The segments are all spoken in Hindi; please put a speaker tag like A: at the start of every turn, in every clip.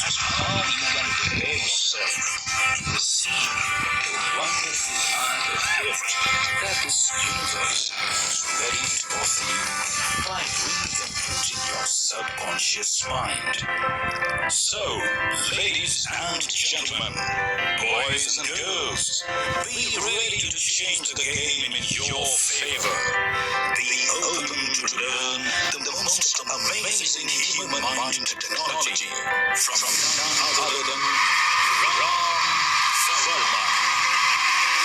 A: as how you can prepare yourself to receive the wonderful art of gift that this universe is ready to offer you by recomputing your subconscious mind. So, ladies and gentlemen, boys and girls, be ready to change the game in your favor. Be open to learn the most amazing human-minded technology from none other than Ram Verma.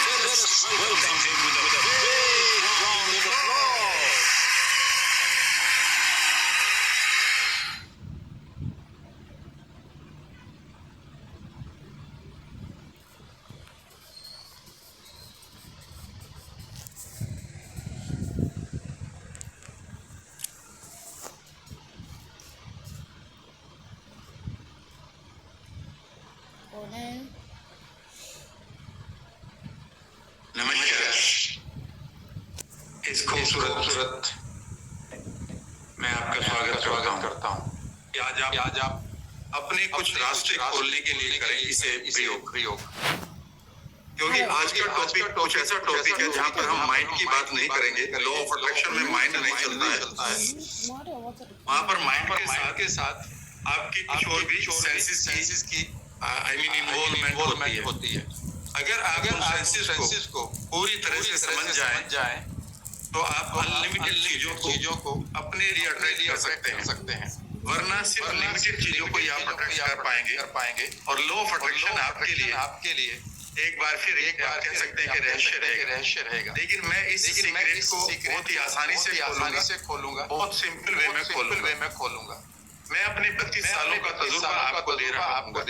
A: Let us welcome him with a big round of applause.
B: नमस्कार। इस खूबसूरत मैं आपका स्वागत करता हूँ। आज आप अपने कुछ रास्ते खोलने के लिए करें इसे प्रयोग क्योंकि आज का टॉपिक कुछ ऐसा टॉपिक है जहाँ पर हम माइंड की बात नहीं करेंगे। लॉ ऑफ अट्रैक्शन में माइंड नहीं चलता है। वहाँ पर माइंड के साथ आपकी कुछ और भी सेंसेस की इन्वॉल्वमेंट होती है। अगर सेंसेस को पूरी तरह से समझ जाए तो आप अनलिमिटेड चीजों को अपने लिए अट्रैक्ट कर सकते हैं। वरना सिर्फ लिमिटेड चीजों को आप अट्रैक्ट कर पाएंगे और लॉ ऑफ अट्रैक्शन आपके लिए एक बार फिर कह सकते हैं कि रहस्य रहेगा। लेकिन मैं इस सीक्रेट को बहुत ही आसानी से खोलूंगा, बहुत सिंपल वे में खोलूंगा। मैं अपने 25 सालों का तजुर्बा आपको दे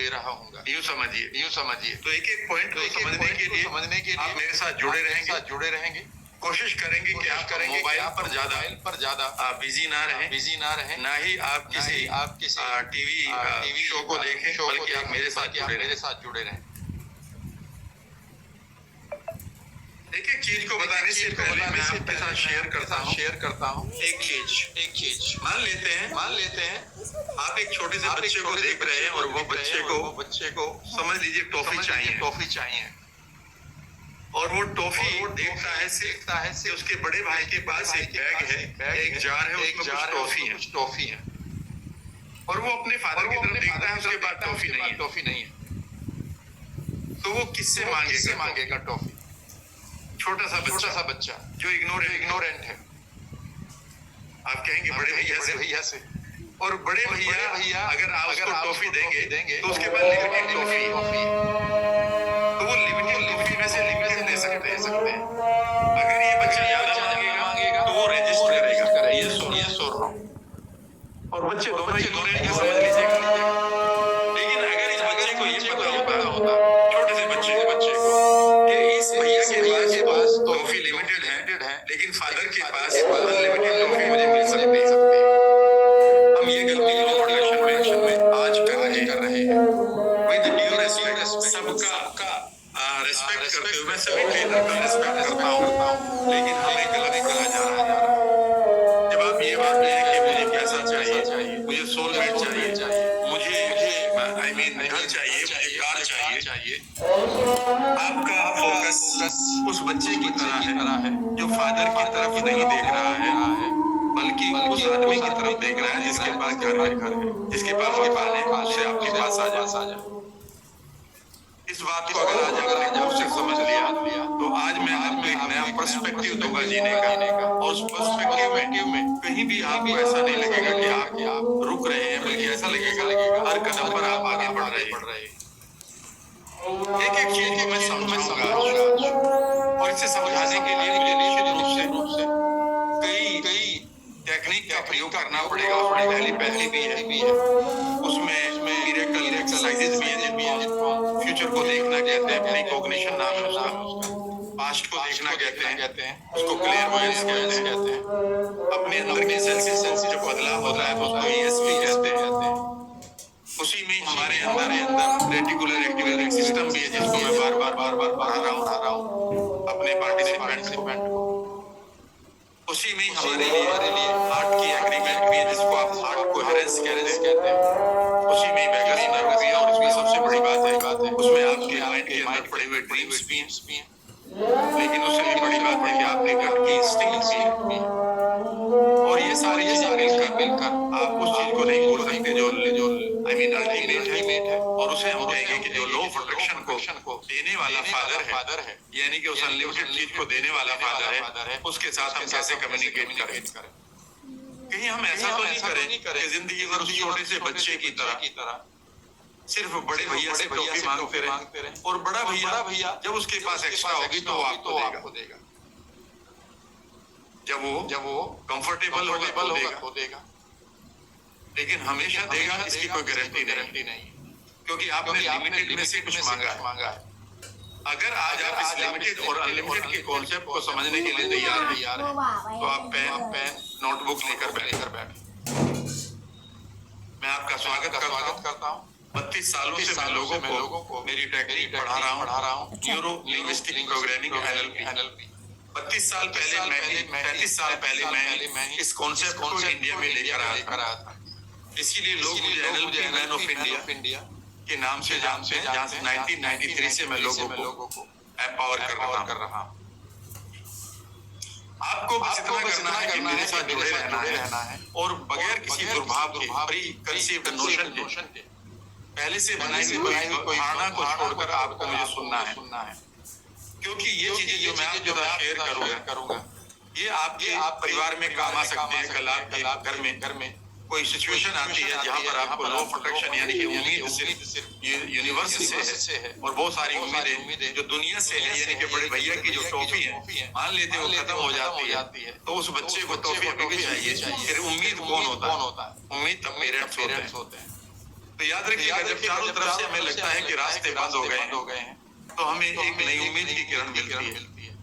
B: रहा हूँ। यूं समझिए। तो एक पॉइंट को समझने के लिए आप मेरे साथ जुड़े रहेंगे। कोशिश करेंगे कि आप मोबाइल पर ज्यादा बिजी ना रहें, ना ही आप किसी टीवी शो को देखें, बल्कि आप मेरे साथ जुड़े रहें। एक चीज को बताने से पहले मैं आपके साथ शेयर करता हूँ एक चीज। मान लेते हैं आप एक छोटे से बच्चे को देख रहे हैं और वो बच्चे को समझ लीजिए टॉफी चाहिए और वो टॉफी देखता है कि उसके बड़े भाई के पास एक बैग है, एक जार है, उसमें कुछ टॉफी है और वो अपने फादर की तरफ देखता है, उसके बाद टॉफी नहीं है। तो वो किससे मांगेगा टॉफी? छोटा सा बच्चा जो इग्नोरेंट है। आप कहेंगे बड़े भैया से। और बड़े भैया अगर आप उसको टॉफी देंगे तो उसके बाद लिमिटेड टॉफी तो वो लिमिटेड टॉफी में से लिमिटेड दे सकते हैं। अगर ये बच्चा ज्यादा मांगेगा तो वो रजिस्टर करेगा ये सो और बच्चे दोनों इग्नोरेंट का समझ लीजिएगा। लेकिन अगर इस बच्चे को ये पता होता छोटे से बच्चे को कि इस भैया के पास टॉफी लिमिटेड है लेकिन फादर के पास अनलिमिटेड टॉफी मुझे मिल सकती है। हम ये गलती लॉ ऑफ अट्रैक्शन में आज कर रहे हैं। विद ड्यू रिस्पेक्ट सबका रिस्पेक्ट करते हुए मैं सभी ट्रेनर का रिस्पेक्ट करता हूँ, लेकिन हमें गलत कहा जा रहा है। जब आप ये बात कहें कि मुझे पैसा चाहिए, मुझे सोलमेट चाहिए, मुझे घर चाहिए, मुझे कार चाहिए, आपका फोकस उस बच्चे की तरह है जो फादर की तरफ नहीं देख रहा है, बल्कि उस आदमी की तरफ देख रहा है जिसके पास घर है, जिसके पास उससे आपके पास आ जाए। इस बात को अगर आज आपने समझ लिया तो आज मैं आपको एक नया पर्सपेक्टिव दूंगा जीने का और उस पर्सपेक्टिव में कहीं भी आपको ऐसा नहीं लगेगा कि आप रुक रहे हैं, बल्कि ऐसा लगेगा हर कदम पर आप आगे बढ़ रहे हैं। एक चीज को मैं समझाऊंगा और इसे समझाने के लिए मुझे निश्चित रूप से कई टेक्निक का प्रयोग करना पड़ेगा। पहली भी है उसमें मिरेकल एक्सरसाइजेज भी है जिनको फ्यूचर को देखना कहते हैं, प्रीकॉग्निशन नाम है उसका। पास्ट को देखना कहते हैं, उसको क्लेयरवॉयंस कहते हैं। अपने अंदर के सेंसेस जो बदलाव होता है उसको ESP कहते हैं। उसी में हमारे अंदर रेटिकुलर एक्टिवेटिंग सिस्टम भी है जिसको मैं बार बार पढ़ा रहा हूँ अपने पार्टिसिपेंट को। उसी में हमारे लिए हार्ट की एग्रीमेंट भी है जिसको आप हार्ट कोहेरेंस कहते हैं। उसी में वैगस नर्वस पड़े हुए ड्रीम्स भी हैं, लेकिन उससे भी बड़ी बात है कि आपके गट की इंस्टिंक्ट्स भी हैं। और ये सारी चीजें मिलकर आप उस चीज को नहीं भूल सकते जो आई मीन अल्टीमेट है। और उसे हम कहेंगे कि जो लॉ ऑफ अट्रैक्शन को देने वाला फादर है, यानी कि उस अनलिमिटेड चीज को देने वाला फादर है, उसके साथ हम कैसे कम्युनिकेट करें। कहीं हम ऐसा तो नहीं करें कि जिंदगी भर उस छोटे से बच्चे की तरह सिर्फ बड़े भैया से टॉफी मांगते रहे, और बड़ा भैया जब उसके पास एक्स्ट्रा होगी तो वो आपको देगा, जब वो कंफर्टेबल होगा तो देगा, लेकिन हमेशा देगा इसकी कोई गारंटी नहीं, क्योंकि आपने लिमिटेड में से कुछ मांगा है। अगर आज आप इस लिमिटेड और अनलिमिटेड के कॉन्सेप्ट को समझने के लिए तैयार है तो आप पेन नोटबुक लेकर बैठ। मैं आपका स्वागत करता हूँ। 32 सालों से मैं लोगों को मेरी टेक्निक पढ़ा रहा हूँ, न्यूरो लिंग्विस्टिक प्रोग्रामिंग NLP। 32 साल पहले 35 साल पहले मैं इस कॉन्सेप्ट को इंडिया में लेकर आया था। इसीलिए लोग मुझे NLP मैन ऑफ इंडिया के नाम से जानते हैं, जहाँ से 1993 से मैं लोगों को एम्पावर कर रहा हूँ। आपको बस इतना करना है कि मेरे साथ जुड़े रहना है और बगैर किसी दुर्भाव के, प्री कंसीव्ड नोशन के, पहले से बनाई हुई कोई धारणा को छोड़कर आपको मुझे सुनना है, क्योंकि ये चीजें जो मैं आपके साथ शेयर करूंगा ये आपके परिवार में काम आ सकते हैं। कल आपके घर में कोई सिचुएशन आती है जहाँ पर आपको लॉ ऑफ अट्रैक्शन यानी कि उम्मीद सिर्फ यूनिवर्स से है और बहुत सारी उम्मीदें जो दुनिया से है, यानी कि बड़े भैया की जो टॉफी है मान लेते वो खत्म हो जाती है, तो उस बच्चे को टॉफी अभी भी चाहिए। फिर उम्मीद कौन होता है? उम्मीद तब पेरेंट्स होते हैं। तो याद रखिएगा, जब चारों तरफ से हमें लगता है कि रास्ते बंद हो गए हैं तो हमें एक नई उम्मीद की किरण मिलती है।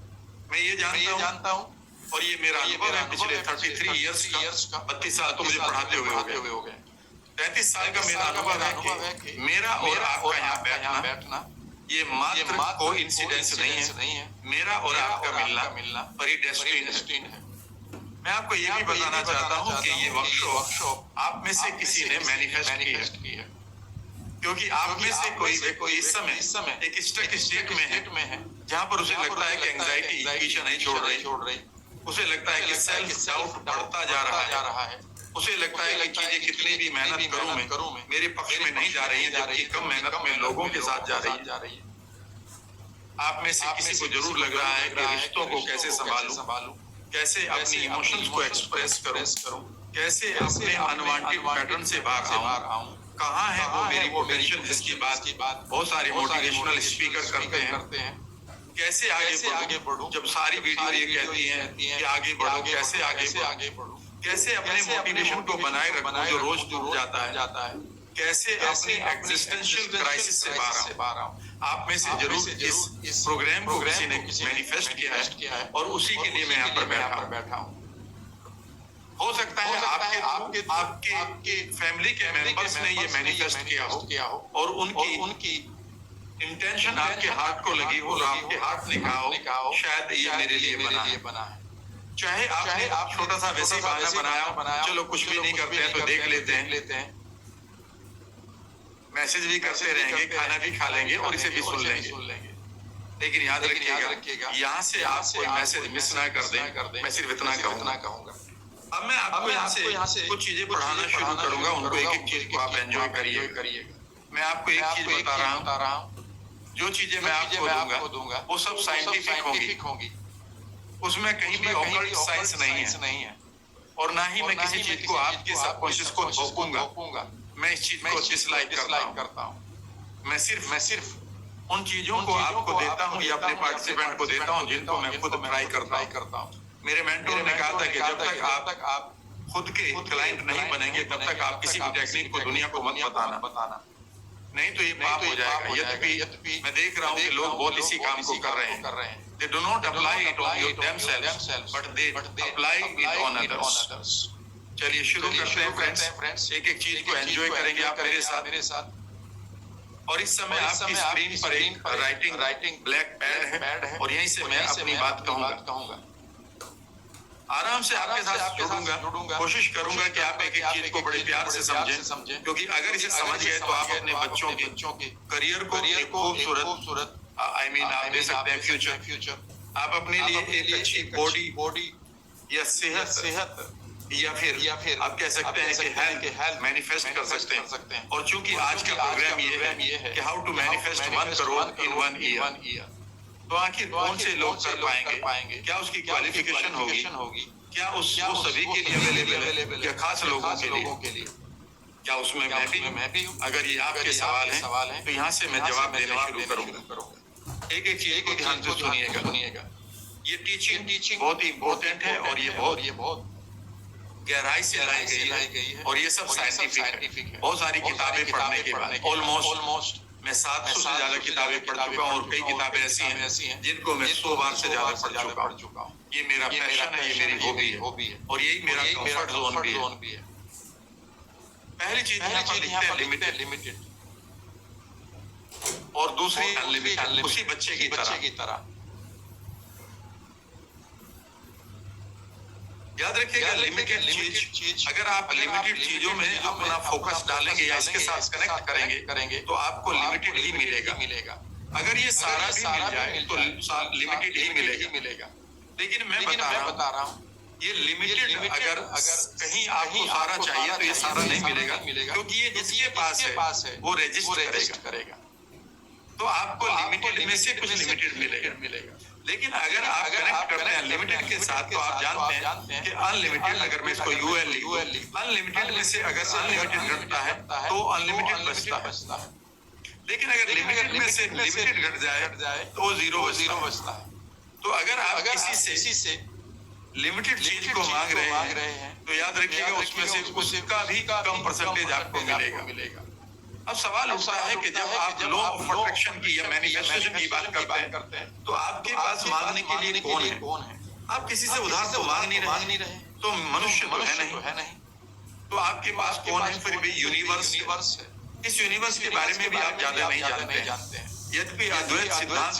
B: मैं ये जानता हूँ और ये मेरा अनुभव है पिछले 33 इयर्स का। 32 साल तो मुझे पढ़ाते हुए हो गए। 33 साल का मेरा अनुभव है कि मेरा और आपका यहाँ बैठना ये मात्र कोइंसिडेंस नहीं है। मेरा और आपका मिलना प्रीडेस्टिन्ड है। मैं आपको ये भी बताना चाहता हूँ कि ये वर्कशॉप आप में से किसी ने मैनिफेस्ट की है, क्योंकि आप में से कोई इस समय एक स्टक स्टेट में है जहाँ पर उसे लगता है कि एंजाइटी पीछे नहीं छोड़ रही, उसे लगता है कि सेल्फ डाउट बढ़ता जा रहा है, उसे लगता है कि चीजें कितनी भी मेहनत करूं मैं मेरे पक्ष में नहीं जा रही है, जबकि कम मेहनत में लोगों के साथ जा रही है। आप में से किसी को जरूर लग रहा है कि रिश्तों को कैसे संभालूं, कैसे अपनी इमोशंस को एक्सप्रेस करूं, कैसे अपने अनवांटेड पैटर्न से बाहर आऊं, कहाँ है वो मेरी पोटेंशियल जिसकी बात बहुत सारे मोटिवेशनल स्पीकर करते हैं। कैसे आगे बढ़ूं जब सारी वीडियो ये कहती हैं कि आगे बढ़ो, कैसे आगे बढ़ूं, कैसे अपने मोटिवेशन को बनाए रखूं जो रोज टूट जाता है, कैसे अपनी एग्जिस्टेंशियल क्राइसिस से बाहर आऊं। आप में से जरूर इस प्रोग्राम को किसी ने मैनिफेस्ट किया है और उसी के लिए मैं यहाँ पर बैठा हूँ। हो सकता है आपके फैमिली के मेंबर्स ने ये मैनिफेस्ट किया हो और उनकी इंटेंशन आपके हार्ट को लगी हो, आपके हार्ट ने कहा हो शायद ये मेरे लिए बना है। चाहे आप छोटा सा वैसे बहाना बनाया, चलो कुछ भी नहीं करते हैं तो देख लेते हैं, मैसेज भी करते रहेंगे, खाना भी खा लेंगे और इसे भी सुन लेंगे। लेकिन याद रखिएगा, यहाँ से आप कोई मैसेज मिस ना कर दें। मैं सिर्फ इतना कहूँगा। अब मैं आपको यहाँ से कुछ चीजें पढ़ाना शुरू करूंगा, उनको एक चीज को आप एंजॉय करिएगा। मैं आपको एक चीज बता रहा हूँ, जो चीजें मैं आपको दूंगा वो सब साइंटिफिक होंगी, उसमें कहीं भी ऑकल्ट साइंस नहीं है और ना ही मैं किसी चीज को आपके सबकॉन्शियस को थोपूंगा। मैं इस चीज को डिसलाइक करता हूँ। मैं सिर्फ उन चीजों को आपको देता हूँ या अपने पार्टिसिपेंट को देता हूँ जिनको मैं खुद ट्राई करता हूँ। मेरे मेंटर ने कहा था कि जब तक आप खुद के क्लाइंट नहीं बनेंगे तब तक आप किसी भी टेक्निक को दुनिया को मत बताना, नहीं तो ये पाप हो जाएगा। यद्यपि मैं देख रहा हूँ कि लोग बहुत इसी काम को कर रहे हैं। They do not apply it on themselves, but they apply it on others. चलिए शुरू करते हैं फ्रेंड्स। एक चीज को एंजॉय करेंगे आप मेरे साथ। और इस समय आपकी स्क्रीन पर एक राइटिंग ब्लैक पैड है और यहीं से मैं अपनी बात कहूंगा। आराम से आपके साथ जुड़ूंगा। कोशिश करूंगा कि आप एक चीज को बड़े प्यार से समझें, क्योंकि अगर इसे समझ गए तो आप अपने बच्चों के करियर को एक खूबसूरत आई मीन आप दे सकते हैं फ्यूचर। आप अपने लिए एक अच्छी बॉडी या सेहत या फिर आप कह सकते हैं कि हेल्थ मैनिफेस्ट कर सकते हैं। और चूंकि आज का प्रोग्राम ये है कि how to manifest 1 crore in 1 year, तो आखिर कौन से लोग कर पाएंगे? क्या उसकी क्वालिफिकेशन होगी? क्या वो सभी के लिए अवेलेबल या खास लोगों के लिए? क्या उसमें मैं भी हूँ? अगर ये आपके सवाल है तो यहाँ से मैं जवाब देना शुरू करूंगा। एक चीज को ध्यान से सुनिएगा। ये टीचिंग बहुत ही इम्पोर्टेंट है और ये बहुत गहराई से लाई गई है और ये सब साइंटिफिक है। बहुत सारी किताबें पढ़ने के बाद ऑलमोस्ट मैं 700 से ज्यादा किताबें पढ़ चुका हूँ और कई किताबें ऐसी हैं जिनको मैं 100 बार से ज्यादा पढ़ चुका हूँ। ये मेरा पैशन है, ये मेरी हॉबी है और यही मेरा कंफर्ट जोन भी है। पहली चीज यहाँ पर लिखते हैं लिमिटेड और दूसरी अनलिमिटेड, उसी बच्चे की तरह। याद रखिएगा लिमिटेड चीज, अगर आप लिमिटेड चीजों में अपना फोकस डालेंगे या इसके साथ कनेक्ट करेंगे तो आपको लिमिटेड ही मिलेगा। अगर ये सारा भी मिल जाए तो लिमिटेड ही मिलेगा। लेकिन मैं बता रहा हूँ ये लिमिटेड अगर कहीं आपको सारा चाहिए तो ये सारा नहीं मिलेगा, क्योंकि ये जिसके पास है वो रजिस्टर करेगा। तो आपको लिमिटेड में से कुछ लिमिटेड मिलेगा। लेकिन अगर आप कनेक्ट करते हैं लिमिटेड के साथ तो आप जानते हैं कि अनलिमिटेड, अगर मैं इसको यूएल अनलिमिटेड में से अगर अनलिमिटेड घटता है तो अनलिमिटेड बचता है। लेकिन अगर लिमिटेड में से लिमिटेड घट जाए तो जीरो बचता है। तो अगर आप किसी से लिमिटेड चीज को मांग रहे हैं तो याद रखिएगा उसमें से उसका भी कम परसेंटेज आपको मिलेगा। अब सवाल उठता है कि जब आप लॉ ऑफ अट्रैक्शन की या मैनिफेस्टेशन की बात करते हैं तो आपके पास मांगने के लिए कौन है? आप किसी से उधार तो मांग नहीं रहे, तो मनुष्य तो है नहीं। तो आपके पास कौन है? फिर भी यूनिवर्स है। इस यूनिवर्स के बारे में भी आप ज्यादा नहीं जानते हैं। यद्यपि अद्वैत सिद्धांत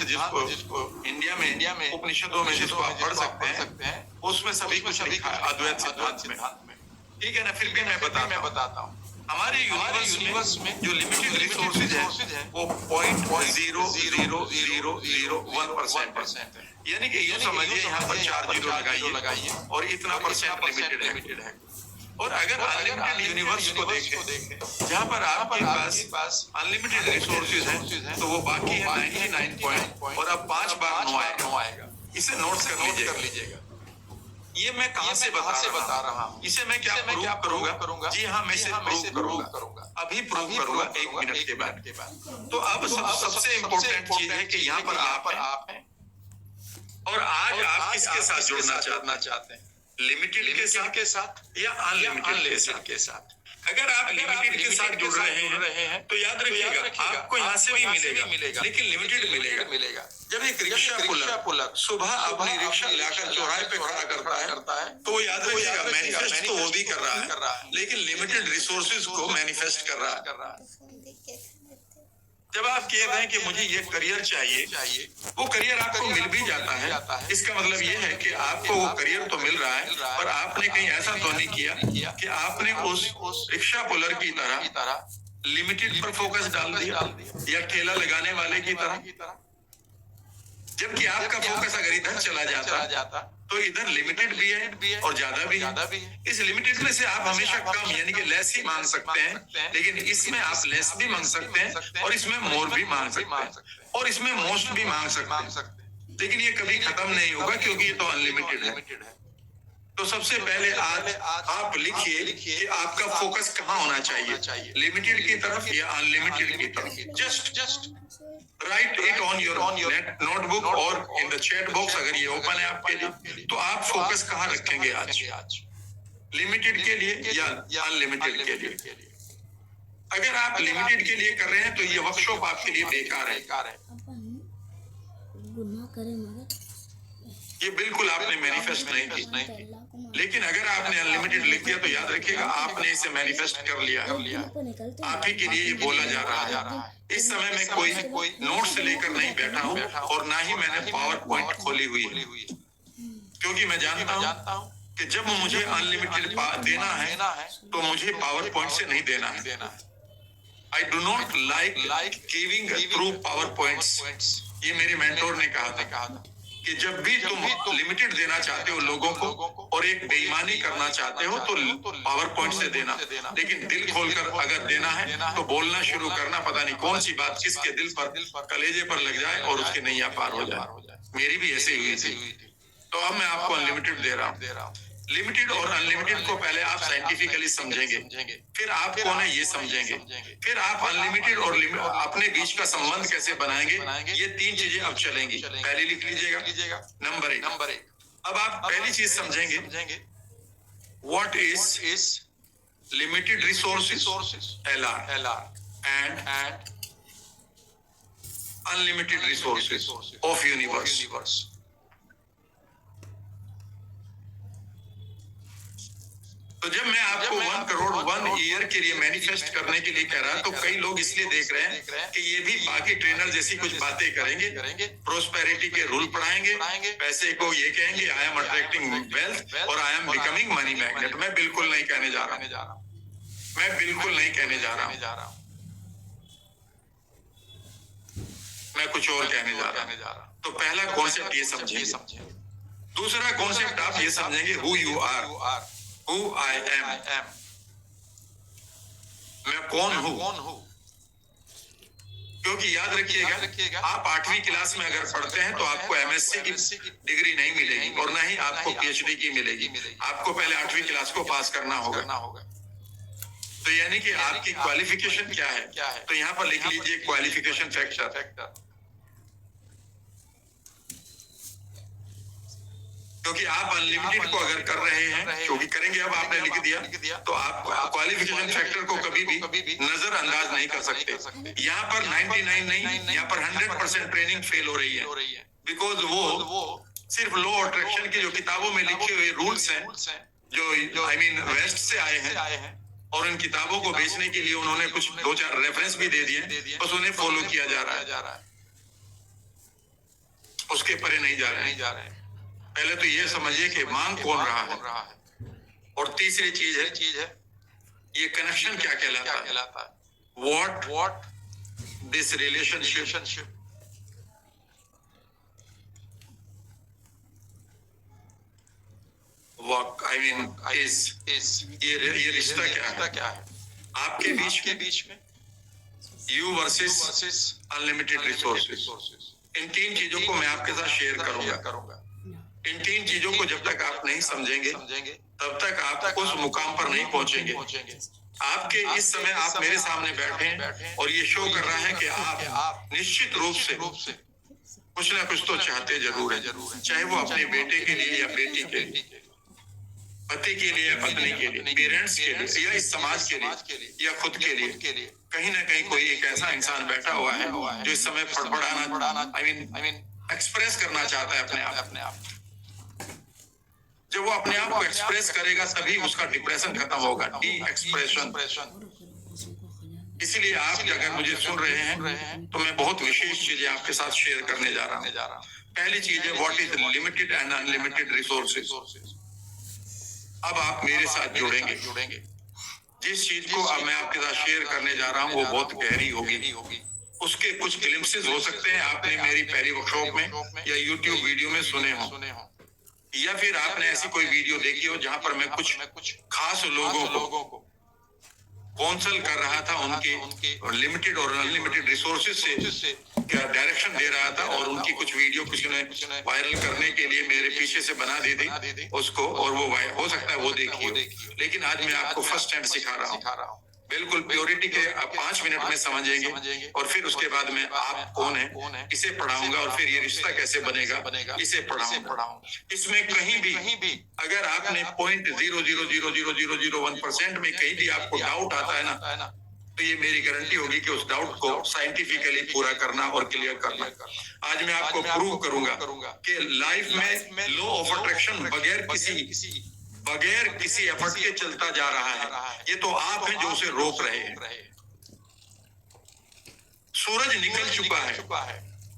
B: जिसको इंडिया में उपनिषदों में जिसको आप पढ़ सकते हैं उसमें सभी कुछ लिखा है अद्वैत सिद्धांत में। ठीक है ना? फिर भी मैं बताता हूँ हमारे यूनिवर्स में जो लिमिटेड रिसोर्सेज है वो 0.00001% है। यानी कि यूं समझिए यहाँ पर 4 जीरो लगाइए और इतना परसेंट लिमिटेड है। और अगर अनलिमिटेड यूनिवर्स को देखें जहाँ पर आपके पास अनलिमिटेड रिसोर्सेज हैं तो वो बाकी है 99 और अब 5 बार 9 आएगा। इसे नोट कर लीजिएगा। ये मैं कहां से बता रहा हूँ, इसे मैं क्या प्रूव करूंगा? जी हाँ, मैं इसे प्रूव करूंगा। अभी प्रूव करूंगा 1 मिनट के बाद। तो अब सबसे इम्पोर्टेंट चीज है कि यहाँ पर आप हैं और आज आप किसके साथ जुड़ना चाहते हैं? लिमिटेड के साथ या अनलिमिटेड के साथ? अगर आप लिमिटेड के साथ जुड़ रहे हैं तो याद रखिएगा आपको यहाँ से भी मिलेगा लेकिन लिमिटेड मिलेगा। जब एक रिक्शा पुलर सुबह अपनी रिक्शा लाकर चौराहे पे खड़ा करता है तो याद रखिएगा मैनिफेस्ट तो वो भी कर रहा है लेकिन लिमिटेड रिसोर्सेज को मैनिफेस्ट कर रहा है। जब आप कह रहे हैं कि मुझे ये करियर चाहिए, वो करियर आपको मिल भी जाता है। इसका मतलब ये है कि आपको वो करियर तो मिल रहा है पर आपने कहीं ऐसा तो नहीं किया कि आपने उस रिक्शा पुलर की तरह लिमिटेड पर फोकस डाल दिया या ठेला लगाने वाले की तरह। जबकि आपका फोकस अगर इधर चला जाता तो इधर लिमिटेड भी है और ज्यादा भी है। इस लिमिटेड में से आप हमेशा कम यानी कि लेस ही मांग सकते हैं, लेकिन इसमें आप लेस भी मांग सकते हैं और इसमें मोर भी मांग सकते हैं और इसमें मोस्ट भी मांग सकते हैं। लेकिन ये कभी खत्म नहीं होगा क्योंकि ये तो अनलिमिटेड है। तो सबसे पहले आज आप लिखिए कि आपका फोकस कहाँ होना चाहिए, लिमिटेड की तरफ या अनलिमिटेड की तरफ। Just right it on your notebook और इन द चैट बॉक्स अगर ये ओपन है आपके लिए। तो आप फोकस कहाँ रखेंगे आज, लिमिटेड के लिए या अनलिमिटेड के लिए? अगर आप लिमिटेड के लिए कर रहे हैं तो ये वर्कशॉप आपके लिए बेकार है। ये बिल्कुल आपने मैनिफेस्ट नहीं की। लेकिन अगर आपने अनलिमिटेड लिख दिया तो याद रखिएगा आपने इसे मैनिफेस्ट कर लिया। आप ही के लिए ये बोला जा रहा है। इस समय में कोई नोट्स लेकर नहीं बैठा हूँ और ना ही मैंने पावर पॉइंट खोली हुई है, क्योंकि मैं जानता हूँ कि जब मुझे अनलिमिटेड देना है तो मुझे पावर पॉइंट से नहीं देना है। I do not like giving through PowerPoints. ये मेरे मेंटोर ने कहा था कि जब भी तुम लिमिटेड देना चाहते हो लोगों को और एक बेईमानी करना चाहते हो तो पावर पॉइंट से देना, लेकिन दिल खोलकर अगर देना है तो बोलना शुरू करना, पता नहीं कौन सी बात किसके दिल पर, कलेजे पर लग जाए और उसकी नैया पार हो जाए। मेरी भी ऐसे हुई थी। तो अब मैं आपको अनलिमिटेड दे रहा हूँ। लिमिटेड और अनलिमिटेड को पहले आप साइंटिफिकली समझेंगे, फिर आप कौन है ये समझेंगे, फिर आप अनलिमिटेड और अपने बीच का संबंध कैसे बनाएंगे, ये 3 चीजें अब चलेंगी। पहले लिख लीजिएगा, नंबर 1। अब आप पहली चीज समझेंगे, what is limited resources LR and unlimited resources of universe. तो जब मैं आपको 1 करोड़ 1 ईयर के लिए मैनिफेस्ट करने के लिए कह रहा तो कई लोग इसलिए देख रहे हैं कि ये भी बाकी ट्रेनर जैसी कुछ बातें करेंगे, प्रोस्पेरिटी के रूल पढ़ाएंगे, पैसे को ये कहेंगे आई एम अट्रैक्टिंग वेल्थ और आई एम बिकमिंग मनी मैग्नेट। मैं बिल्कुल नहीं कहने जा रहा, मैं बिल्कुल नहीं कहने जा रहा, मैं कुछ और कहने जा रहा। तो पहला कॉन्सेप्ट ये समझेंगे। दूसरा कॉन्सेप्ट आप ये समझेंगे, who you are, Who I am, मैं कौन हूँ। क्योंकि याद रखिएगा, आप 8वीं क्लास में अगर पढ़ते हैं तो आपको MSc की डिग्री नहीं मिलेगी और ना ही आपको PhD की मिलेगी। आपको पहले 8वीं क्लास को पास करना होगा। तो यानी कि आपकी क्वालिफिकेशन क्या है, तो यहाँ पर लिख लीजिए क्वालिफिकेशन फैक्टर। क्योंकि आप अनलिमिटेड को अगर कर रहे हैं, क्योंकि करेंगे, अब आपने लिख दिया तो आप क्वालिफिकेशन फैक्टर को कभी भी नजरअंदाज नहीं कर सकते। यहाँ पर 99 नहीं, यहाँ पर 100% ट्रेनिंग फेल हो रही है, बिकॉज वो सिर्फ लॉ अट्रैक्शन की जो किताबों में लिखे हुए रूल्स हैं, जो आई मीन वेस्ट से आए हैं, और इन किताबों को बेचने के लिए उन्होंने कुछ 2-4 रेफरेंस भी दे दिए, बस उन्हें फॉलो किया जा रहा है, उसके परे नहीं जा रहे हैं। पहले तो ये समझिए कि मांग कौन रहा है, और तीसरी चीज है ये कनेक्शन क्या कहलाता है, what this relationship I mean is ये रिश्ता क्या है आपके बीच में, यू वर्सेस अनलिमिटेड रिसोर्सेज। इन 3 चीजों को मैं आपके साथ शेयर करूंगा। इन 3 चीजों को जब तक आप नहीं समझेंगे तब तक आप उस मुकाम पर नहीं पहुंचेंगे। आपके इस समय आप मेरे सामने बैठे हैं और ये शो कर रहा है कि आप निश्चित रूप से कुछ ना कुछ तो चाहते जरूर है, चाहे वो अपने बेटे के लिए या बेटी के लिए, पति के लिए या पत्नी के लिए, पेरेंट्स के लिए या इस समाज के लिए या खुद के लिए। कहीं ना कहीं कोई एक ऐसा इंसान बैठा हुआ है जो इस समय फड़फड़ाना आई मीन एक्सप्रेस करना चाहता है अपने आप। जब वो अपने आप को एक्सप्रेस करेगा तभी उसका डिप्रेशन खत्म होगा, डी एक्सप्रेशन। इसीलिए आप अगर मुझे सुन रहे हैं तो मैं बहुत विशेष चीजें आपके साथ शेयर करने जा रहा हूँ। पहली चीज है what is limited and unlimited resources. अब आप मेरे साथ जुड़ेंगे। जिस चीज को अब मैं आपके साथ शेयर करने जा रहा हूँ वो बहुत गहरी होगी। उसके कुछ ग्लिम्पसेस हो सकते हैं आपने मेरी पहली वर्कशॉप में या YouTube वीडियो में सुने हो, या फिर आपने ऐसी कोई वीडियो देखी हो जहां पर मैं कुछ खास लोगों को काउंसल कर रहा था, उनके लिमिटेड और अनलिमिटेड रिसोर्सेज से क्या डायरेक्शन दे रहा था, और उनकी कुछ वीडियो किसी ने वायरल करने के लिए मेरे पीछे से बना दी थी उसको, और वो हो सकता है वो देखिए। लेकिन आज मैं आपको फर्स्ट हैंड सिखा रहा हूँ, बिल्कुल प्योरिटी के आप 5 मिनट में समझेंगे, और फिर उसके बाद में आप कौन है इसे पढ़ाऊंगा, और फिर ये रिश्ता कैसे बनेगा इसे पढ़ाऊंगा। इसमें कहीं भी अगर आपने 0.0000001% में कहीं भी आपको डाउट आता है ना, तो ये मेरी गारंटी होगी कि उस डाउट को साइंटिफिकली पूरा करना और क्लियर करना। आज मैं आपको प्रूव करूंगा कि लाइफ में लॉ ऑफ अट्रैक्शन बगैर किसी एफर्ट के चलता जा रहा है। ये तो आप हैं जो उसे रोक रहे हैं। सूरज निकल चुका है,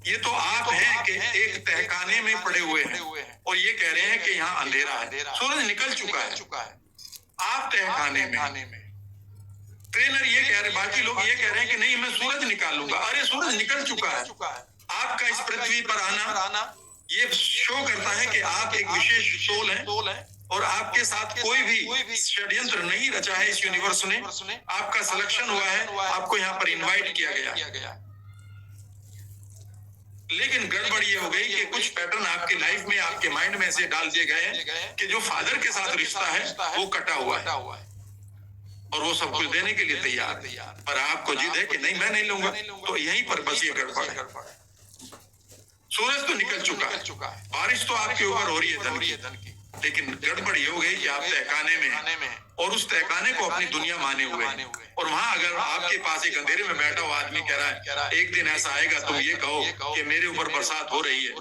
B: ये तो आप हैं कि एक तहखाने में पड़े हुए हैं और ये कह रहे हैं कि यहाँ अंधेरा है। सूरज निकल चुका है, आप तहखाने में। ट्रेनर ये कह रहे, बाकी लोग ये कह रहे हैं कि नहीं मैं सूरज निकालूंगा। अरे सूरज निकल चुका है, आप आपका इस पृथ्वी पर आना ये शो करता है कि आप एक विशेष सोल हैं और आपके साथ कोई भी षड्यंत्र नहीं रचा है इस यूनिवर्स ने। आपका सिलेक्शन हुआ है, आपको यहाँ पर इनवाइट किया गया। लेकिन गड़बड़ ये हो गई कि कुछ पैटर्न आपके लाइफ में, आपके माइंड में ऐसे डाल दिए गए हैं कि जो फादर के साथ रिश्ता है वो कटा हुआ है और वो सब कुछ देने के लिए तैयार है, पर आपको जिद है कि नहीं मैं नहीं लूंगा। तो यहीं पर बस ये गड़बड़ है। सूरज तो निकल चुका है, बारिश तो आपके ऊपर हो रही है धन की, लेकिन गड़बड़ ये हो गई कि आप तहखाने में हैं और उस तहखाने को अपनी दुनिया माने हुए हैं। और वहां अगर आपके पास एक अंधेरे में बैठा हुआ आदमी कह रहा है एक दिन ऐसा आएगा तुम ये कहो कि मेरे ऊपर बरसात हो रही है,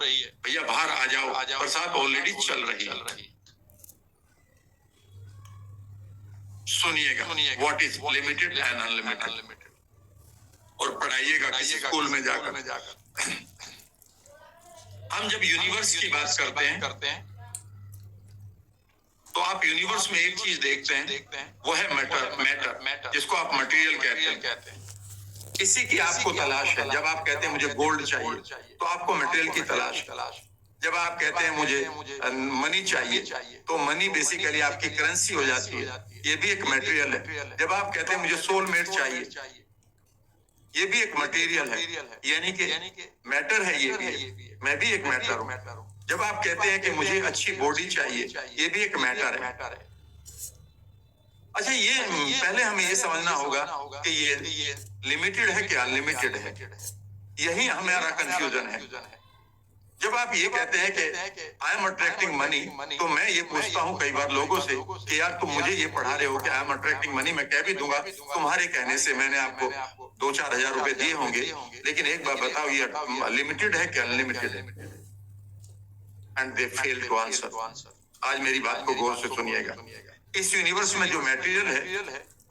B: भैया बाहर आ जाओ, बरसात ऑलरेडी चल रही है। सुनिएगा what is limited and unlimited, और पढ़ाइएगा किसी स्कूल में जाकर। हम जब यूनिवर्स की बात करते हैं तो आप यूनिवर्स में एक चीज देखते हैं, वो है मैटर, जिसको आप मटेरियल कहते हैं। किसी की आपको तलाश है। जब आप कहते हैं मुझे गोल्ड चाहिए तो आपको मटेरियल की तलाश है। जब आप कहते हैं मुझे मनी चाहिए तो मनी बेसिकली आपकी करेंसी हो जाती है, ये भी एक मटेरियल है। जब आप कहते हैं मुझे सोलमेट चाहिए, ये भी एक मटेरियल है, यानी कि मैटर है। ये भी मैं भी एक मैटर हूँ। जब आप कहते हैं कि मुझे अच्छी बॉडी चाहिए, ये भी एक मैटर है। अच्छा, ये पहले हमें ये समझना होगा कि ये लिमिटेड है कि अनलिमिटेड है। यही हमारा कंफ्यूजन है। जब आप ये कहते हैं कि आई एम अट्रैक्टिंग मनी, तो मैं ये पूछता हूँ कई बार लोगों से कि यार तुम मुझे ये पढ़ा रहे हो कि आई एम अट्रैक्टिंग मनी, मैं कह भी दूंगा तुम्हारे कहने से मैंने आपको 2-4 हजार रुपए दिए होंगे, लेकिन एक बार बताओ ये लिमिटेड है कि अनलिमिटेड है? And they fail to answer. आज मेरी बात को गौर से सुनिएगा। इस यूनिवर्स में जो मटेरियल है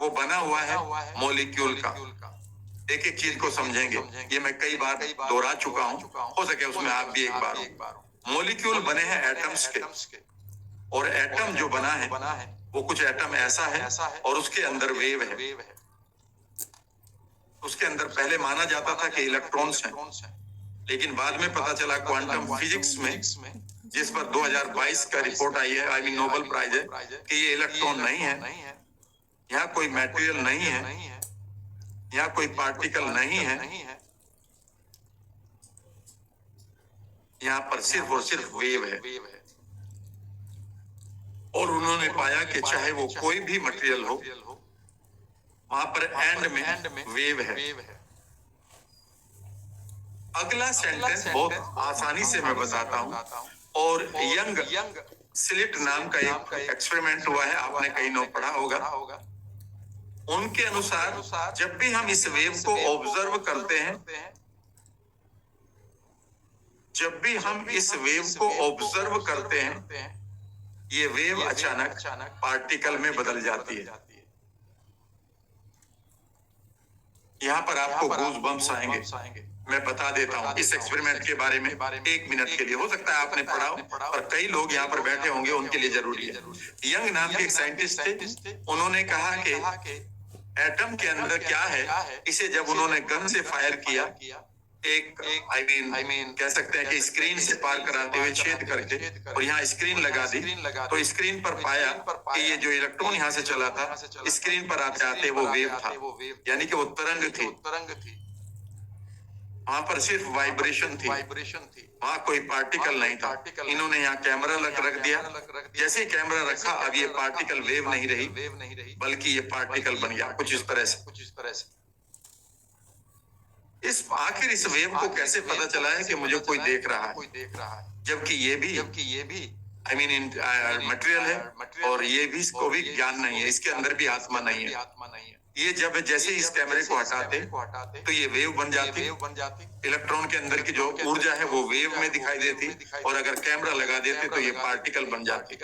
B: वो बना हुआ है मॉलिक्यूल का। एक एक चीज को समझेंगे, ये मैं कई बार दोहरा चुका हूँ, हो सके उसमें आप भी एक बार हो। मॉलिक्यूल बने हैं एटम्स के, और एटम जो बना है वो कुछ एटम ऐसा है और उसके अंदर वेव है। उसके अंदर पहले माना जाता था कि इलेक्ट्रॉन्स हैं, लेकिन बाद में पता चला क्वांटम फिजिक्स में, जिस पर 2022 का रिपोर्ट आई है, आई मीन नोबेल प्राइज है, कि ये इलेक्ट्रॉन नहीं है, यहाँ कोई मटेरियल नहीं है, यहाँ कोई पार्टिकल नहीं है, यहाँ पर सिर्फ और सिर्फ वेव है। और उन्होंने पाया कि चाहे वो कोई भी मटेरियल हो, वहां पर एंड में वेव है। अगला सेंटेंस बहुत आसानी से मैं बताता हूँ, और यंग स्लिट नाम का एक एक्सपेरिमेंट हुआ है, आपने कहीं न पढ़ा होगा। उनके अनुसार जब भी हम इस वेव को ऑब्जर्व करते हैं, जब भी हम इस वेव को ऑब्जर्व करते हैं, ये वेव अचानक पार्टिकल में बदल जाती है। यहाँ पर आपको गूज बम्स आएंगे। मैं बता देता हूँ इस एक्सपेरिमेंट के बारे में 1 मिनट के लिए। हो सकता है आपने पढ़ा हो और कई लोग यहाँ पर बैठे होंगे, उनके लिए जरूरी है। यंग नाम के एक साइंटिस्ट थे, उन्होंने कहा कि एटम के अंदर क्या है, इसे जब उन्होंने गन से फायर किया, एक आई मीन कह सकते हैं कि स्क्रीन से पार कराते हुए छेद करके, और यहाँ स्क्रीन लगा दी, तो स्क्रीन पर पाया कि ये जो इलेक्ट्रॉन यहाँ से चला था, स्क्रीन पर आते आते वो वेव था, यानी कि वो तरंग थी। वहां पर सिर्फ वाइब्रेशन थी, वहां कोई पार्टिकल नहीं था। इन्होंने यहाँ कैमरा रख दिया, जैसे ही कैमरा रखा, अब ये पार्टिकल वेव नहीं रही, बल्कि ये पार्टिकल बन गया कुछ इस तरह से। इस आखिर इस वेव को कैसे पता चला है कि मुझे कोई देख रहा है, जबकि ये भी आई मीन मटेरियल है, और ये भी, इसको भी ज्ञान नहीं है, इसके अंदर भी आत्मा नहीं है। ये जब जैसे इस कैमरे को हटाते तो ये वेव बन जाती। इलेक्ट्रॉन के अंदर की जो ऊर्जा है वो वेव में दिखाई देती, और अगर कैमरा लगा देते तो ये पार्टिकल बन जाती।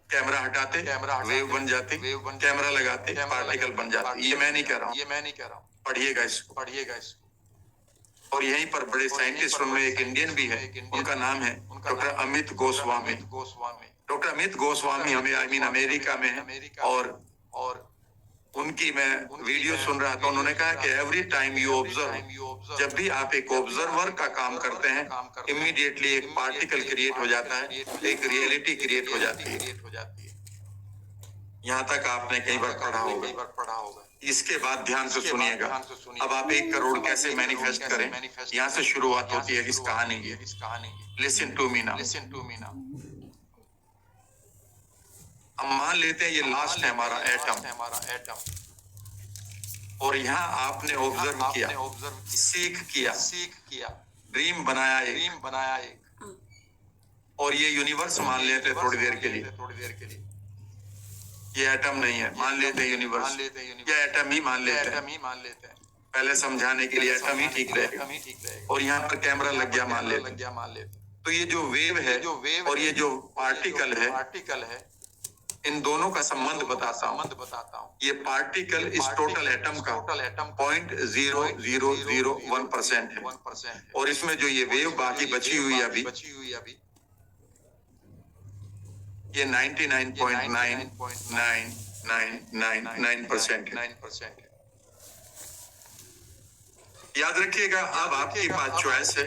B: कैमरा हटाते वेव बन जाती, कैमरा लगाते पार्टिकल बन जाती। ये मैं नहीं कह रहा हूँ, पढ़िएगा इसको। और यहीं पर बड़े साइंटिस्ट उनमें एक इंडियन भी है, उनका नाम है डॉक्टर अमित गोस्वामी। डॉक्टर अमित गोस्वामी हमें आई मीन अमेरिका में है, और उनकी मैं वीडियो सुन रहा था, उन्होंने कहा कि एवरी टाइम यू ऑब्जर्व, जब भी आप एक ऑब्जर्वर का काम करते हैं, इमीडिएटली एक पार्टिकल क्रिएट हो जाता है, एक रियलिटी क्रिएट हो जाती है। यहाँ तक आपने कई बार पढ़ा होगा। इसके बाद ध्यान से सुनिएगा। अब आप 1 करोड़ कैसे मैनिफेस्ट करें, यहाँ से शुरुआत होती है इस कहानी की। Listen to me now. हम मान लेते हैं ये लास्ट है हमारा एटम, और यहाँ आपने ऑब्जर्व किया, सीख किया, ड्रीम बनाया एक, और ये यूनिवर्स मान लेते हैं थोड़ी देर के लिए। ये एटम नहीं है, मान लेते हैं यूनिवर्स, या एटम ही मान लेते हैं। पहले समझाने के लिए एटम ही ठीक रहेगा। और यहाँ पर कैमरा लग गया मान लेते। तो ये जो वेव है और ये जो पार्टिकल है, इन दोनों का संबंध बताता हूँ। ये पार्टिकल इस टोटल एटम का 0.0001% है, और इसमें जो ये वेव बाकी बची हुई अभी, ये 99.9999% है। याद रखिएगा। अब आपके पास चॉइस है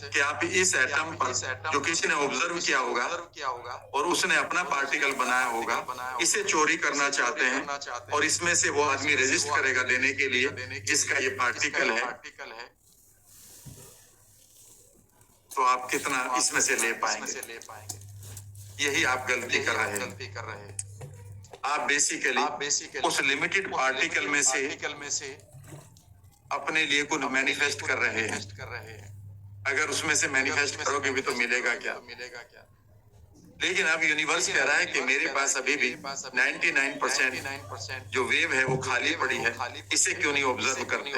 B: कि आप इस एटम पर, जो किसी ने ऑब्जर्व किया होगा और उसने अपना पार्टिकल बनाया होगा, इसे चोरी करना चाहते हैं, और इसमें से वो आदमी रेजिस्ट करेगा देने के लिए जिसका ये पार्टिकल है, तो आप कितना इसमें से ले पाएंगे? यही आप गलती कर रहे हैं। आप बेसिकली उस लिमिटेड पार्टिकल में से अपने लिए कुछ मैनिफेस्ट कर रहे हैं। अगर उसमें से मैनिफेस्ट करोगे भी तो मिलेगा क्या? लेकिन अब यूनिवर्स कह रहा है कि मेरे पास अभी भी 99% जो वेव है वो खाली पड़ी है, इसे क्यों नहीं ऑब्जर्व करते?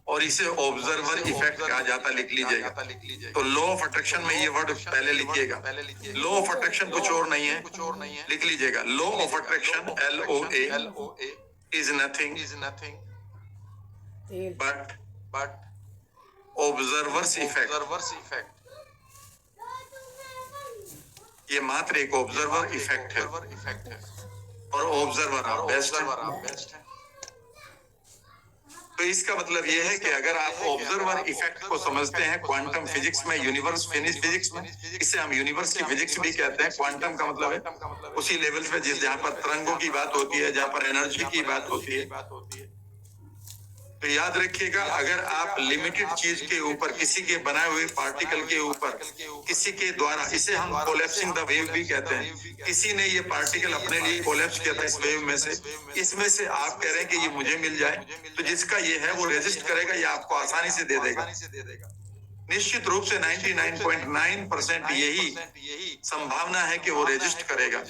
B: और इसे ऑब्जर्वर इफेक्ट कहा जाता, लिख लीजिएगा। तो लॉ ऑफ अट्रैक्शन में ये वर्ड पहले लिखिएगा। लॉ ऑफ अट्रैक्शन कुछ और नहीं है, लिख लीजिएगा। Law of attraction LOA is nothing but observer's effect। ये मात्र एक ऑब्जर्वर इफेक्ट है, और ऑब्जर्वर आप बेस्ट है। तो इसका मतलब ये है कि अगर आप ऑब्जर्वर इफेक्ट को समझते हैं क्वांटम फिजिक्स में, यूनिवर्स फिजिक्स में, इसे हम यूनिवर्स की फिजिक्स भी कहते हैं। क्वांटम का मतलब है उसी लेवल पे जहाँ पर तरंगों की बात होती है, जहाँ पर एनर्जी की बात होती है। तो याद रखिएगा, अगर आप लिमिटेड चीज के ऊपर, किसी के बनाए हुए पार्टिकल के ऊपर, किसी के द्वारा, इसे हम कोलैप्सिंग द वेव भी कहते हैं, किसी ने ये पार्टिकल अपने लिए कोलैप्स किया था इस वेव में से, इसमें से आप कह रहे हैं कि ये मुझे मिल जाए, तो जिसका ये है वो रेजिस्ट करेगा, ये आपको आसानी से दे देगा। निश्चित रूप से 99.9% यही संभावना है कि वो रेजिस्ट करेगा,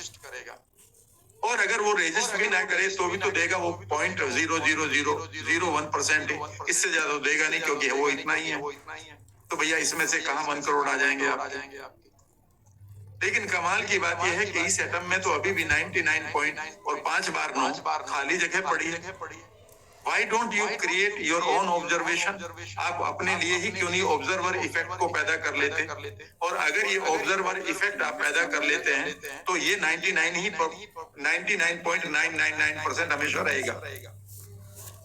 B: और अगर वो रेजिस्ट भी ना करे तो भी तो देगा वो 0.00001% है, इससे ज्यादा देगा नहीं, क्योंकि वो इतना ही है। तो भैया इसमें से कहाँ 1 करोड़ आ जाएंगे आप? लेकिन कमाल की बात यह है कि इस एटम में तो अभी भी 99 और 5 बार 9 खाली जगह पड़ी है। Why don't you create your own observation? आप अपने लिए ही क्यों नहीं ऑब्जर्वर इफेक्ट को पैदा कर लेते? और अगर ये ऑब्जर्वर इफेक्ट आप पैदा कर लेते हैं तो ये 99.999% हमेशा रहेगा,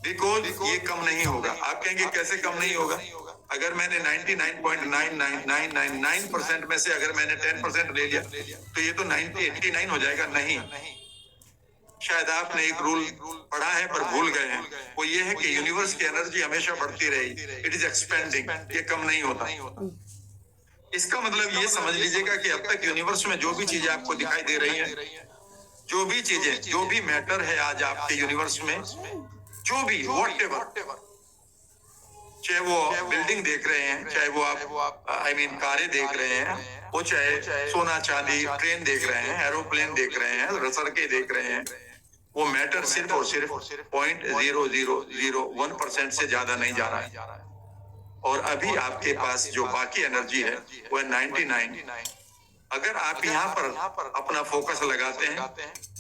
B: बिकॉज ये कम नहीं होगा। आप कहेंगे कैसे कम नहीं होगा? अगर मैंने 99.99999% में से अगर मैंने 10% ले लिया तो ये तो 89 हो जाएगा। नहीं, शायद आपने एक रूल पढ़ा है पर भूल गए हैं। वो ये है कि यूनिवर्स की एनर्जी हमेशा बढ़ती रहेगी, इट इज एक्सपेंडिंग, ये कम नहीं होता। इसका मतलब ये समझ लीजिएगा कि अब तक यूनिवर्स में जो भी चीजें आपको दिखाई दे रही हैं, जो भी चीजें, जो भी मैटर है आज आपके यूनिवर्स में, जो भी व्हाटएवर, चाहे वो बिल्डिंग देख रहे हैं, चाहे वो आप कारें देख रहे हैं, वो चाहे सोना चांदी, ट्रेन देख रहे हैं, एरोप्लेन देख रहे हैं, सड़कें देख रहे हैं, वो मैटर सिर्फ और सिर्फ 0.0001% से ज्यादा नहीं जा रहा है। और अभी आपके पास जो बाकी एनर्जी है वो 99। अगर आप यहाँ पर अपना फोकस लगाते हैं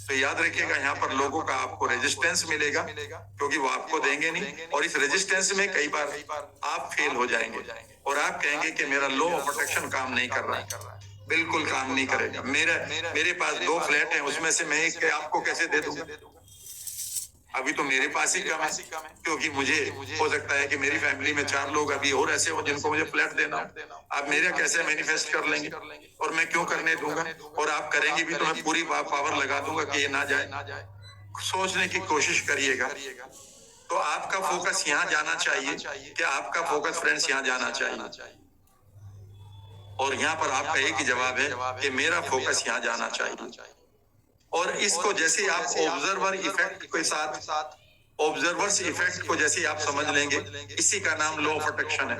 B: तो याद रखिएगा यहाँ पर लोगों का आपको रेजिस्टेंस मिलेगा, क्योंकि वो आपको देंगे नहीं, और इस रेजिस्टेंस में कई बार आप फेल हो जाएंगे और आप कहेंगे कि मेरा लॉ ऑफ अट्रैक्शन काम नहीं कर रहा है। बिल्कुल काम नहीं करेगा। मेरे पास 2 फ्लैट हैं, उसमें से मैं एक आपको कैसे दे दूंगा? अभी तो मेरे पास ही कम है, क्योंकि मुझे हो सकता है कि मेरी फैमिली में 4 लोग अभी और ऐसे हो जिनको मुझे फ्लैट देना हो। आप मेरा कैसे मैनिफेस्ट कर लेंगे? और मैं क्यों करने दूंगा? और आप करेंगे भी तो मैं पूरी पावर लगा दूंगा कि ये ना जाए। सोचने की कोशिश करिएगा। तो आपका फोकस यहाँ जाना चाहिए कि आपका फोकस फ्रेंड्स यहाँ जाना चाहिए। और यहाँ पर आपका एक ही जवाब है कि मेरा फोकस यहाँ जाना चाहिए। और इसको जैसे आप ऑब्जर्वर इफेक्ट के साथ ऑब्जर्वर्स इफेक्ट को जैसे आप समझ लेंगे, इसी का नाम लॉ ऑफ अट्रैक्शन है।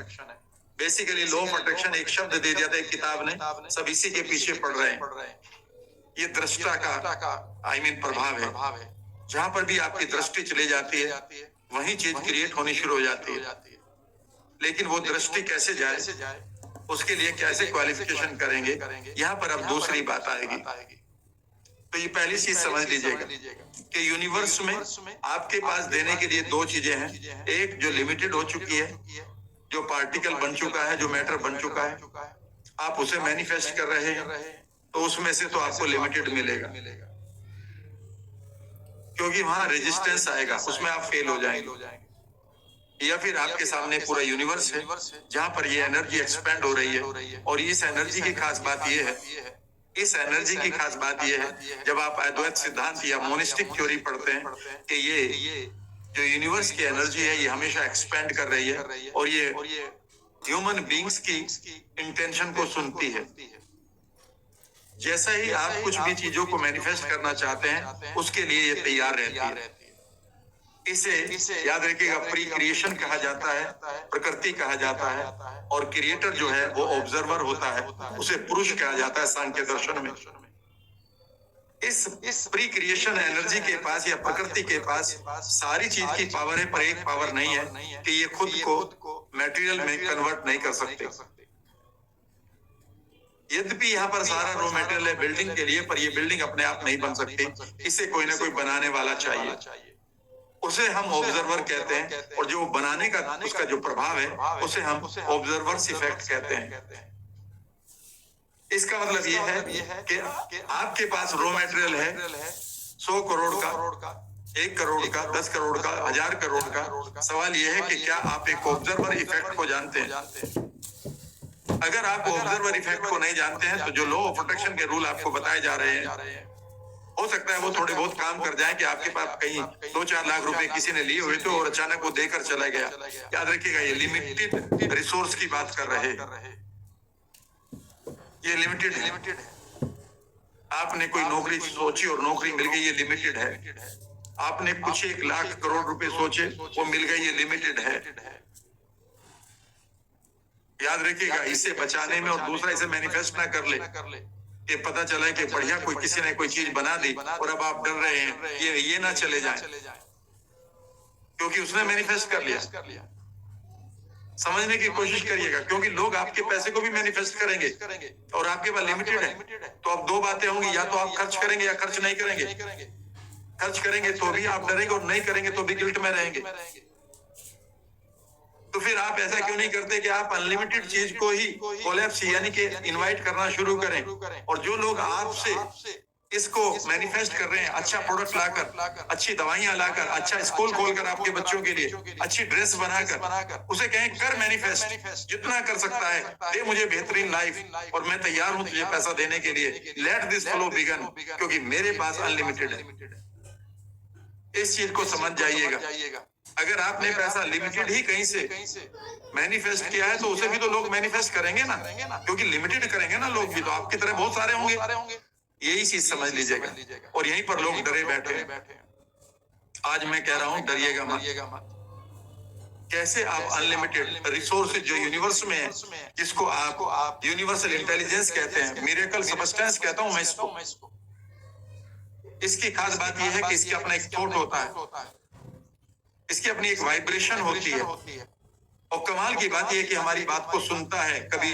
B: बेसिकली लॉ ऑफ अट्रैक्शन एक शब्द दे दिया था एक किताब ने, सब इसी के पीछे पड़ रहे हैं। ये दृष्टा का प्रभाव है। जहां पर भी आपकी दृष्टि चली जाती है, वही चीज क्रिएट होनी शुरू हो जाती है। लेकिन वो दृष्टि कैसे जाए, उसके लिए कैसे क्वालिफिकेशन करेंगे, यहाँ पर अब दूसरी बात आएगी। तो ये पहली चीज समझ लीजिएगा कि यूनिवर्स में आपके पास देने के लिए 2 चीजें हैं। एक जो लिमिटेड हो चुकी है, जो पार्टिकल बन चुका है, जो मैटर बन चुका है, आप उसे मैनिफेस्ट कर रहे हैं, तो उसमें से तो आपको लिमिटेड मिलेगा, क्योंकि वहां रेजिस्टेंस आएगा, उसमें आप फेल हो जाएंगे। या फिर आपके सामने पूरा यूनिवर्स है जहां पर ये एनर्जी एक्सपेंड हो रही है। और इस एनर्जी की खास बात यह है, इस एनर्जी की खास बात यह है, जब आप अद्वैत सिद्धांत या मोनिस्टिक थ्योरी पढ़ते हैं कि ये जो यूनिवर्स की एनर्जी है ये हमेशा एक्सपेंड कर रही है, और ये ह्यूमन बींग्स की इंटेंशन को सुनती है। जैसा ही आप कुछ भी चीजों को मैनिफेस्ट करना चाहते हैं, उसके लिए ये तैयार रहती है। इसे याद रखिएगा, प्री क्रिएशन कहा जाता है, प्रकृति कहा जाता है, और क्रिएटर जो है वो ऑब्जर्वर होता है, उसे पुरुष कहा जाता है सांख्य दर्शन में। इस प्री क्रिएशन एनर्जी के पास या प्रकृति के पास सारी चीज की पावर है, पर एक पावर नहीं है कि ये खुद को मटेरियल में कन्वर्ट नहीं कर सकते। यद्यपि यहाँ पर सारा रॉ मटेरियल है बिल्डिंग के लिए, पर ये बिल्डिंग अपने आप नहीं बन सकती, इसे कोई ना कोई बनाने वाला चाहिए। उसे हम ऑब्जर्वर कहते हैं, और जो बनाने का उसका जो प्रभाव है उसे हम ऑब्जर्वर्स इफेक्ट कहते हैं। इसका मतलब ये है कि आपके पास रॉ मटेरियल है 100 करोड़ का, 1 करोड़ का, 10 करोड़ का, 1000 करोड़ का। सवाल यह है कि क्या आप एक ऑब्जर्वर इफेक्ट को जानते हैं? अगर आप ऑब्जर्वर इफेक्ट को नहीं जानते हैं, तो जो लॉ ऑफ अट्रैक्शन के रूल आपको बताए जा रहे हैं, हो सकता है वो थोड़े बहुत काम कर जाए कि आपके पास कहीं 2-4 लाख रुपए किसी ने लिए हुए थे और अचानक वो देकर चला गया। याद रखिएगा, ये लिमिटेड रिसोर्स की बात कर रहे हैं, ये लिमिटेड है। आपने कोई नौकरी सोची और नौकरी मिल गई, ये लिमिटेड है। आपने कुछ 1 लाख करोड़ रुपए सोचे, वो मिल गई, ये लिमिटेड है। याद रखिएगा, इसे बचाने में और दूसरा इसे मैनिफेस्ट ना कर ले, ये पता चला है कि बढ़िया कोई किसी ने कोई चीज बना दी और अब आप डर रहे हैं ये ना चले जाए, क्योंकि उसने मैनिफेस्ट कर लिया। समझने की कोशिश करिएगा, क्योंकि लोग आपके पैसे को भी मैनिफेस्ट करेंगे और आपके पास लिमिटेड है। तो अब 2 बातें होंगी, या तो आप खर्च करेंगे या खर्च नहीं करेंगे। खर्च करेंगे तो भी आप डरेंगे, और नहीं करेंगे तो भी गिल्ट में रहेंगे। तो फिर आप ऐसा क्यों नहीं करते कि आप अनलिमिटेड चीज को ही कोलैप्स यानी कि इनवाइट करना शुरू करें, और जो लोग आपसे इसको मैनिफेस्ट कर रहे हैं, अच्छा प्रोडक्ट लाकर, अच्छी दवाइयां लाकर, अच्छा स्कूल खोलकर आपके बच्चों के लिए, अच्छी ड्रेस बनाकर, उसे कहें कर मैनिफेस्ट, जितना कर सकता है दे मुझे बेहतरीन लाइफ, और मैं तैयार हूं तुझे पैसा देने के लिए। लेट दिस फ्लो बिगन, क्योंकि मेरे पास अनलिमिटेड है। इस चीज को समझ जाइएगा। अगर आपने पैसा लिमिटेड ही कहीं से मैनिफेस्ट किया है, तो उसे भी तो लोग मैनिफेस्ट करेंगे ना, क्योंकि लिमिटेड करेंगे ना लोग भी, तो आपकी तरह बहुत सारे होंगे। यही चीज समझ लीजिएगा, और यहीं पर लोग डरे बैठे हैं। आज मैं कह रहा हूं, डरिएगा मत। कैसे आप अनलिमिटेड रिसोर्सेज जो यूनिवर्स में है, जिसको आप यूनिवर्सल इंटेलिजेंस कहते हैं, मिरेकल सबस्टेंस कहता हूं मैं इसको। इसकी खास बात यह है कि इसका अपना एक थॉट होता है, इसकी अपनी एक वाइब्रेशन होती है, और कमाल की बात यह है कि हमारी बात को सुनता है। कभी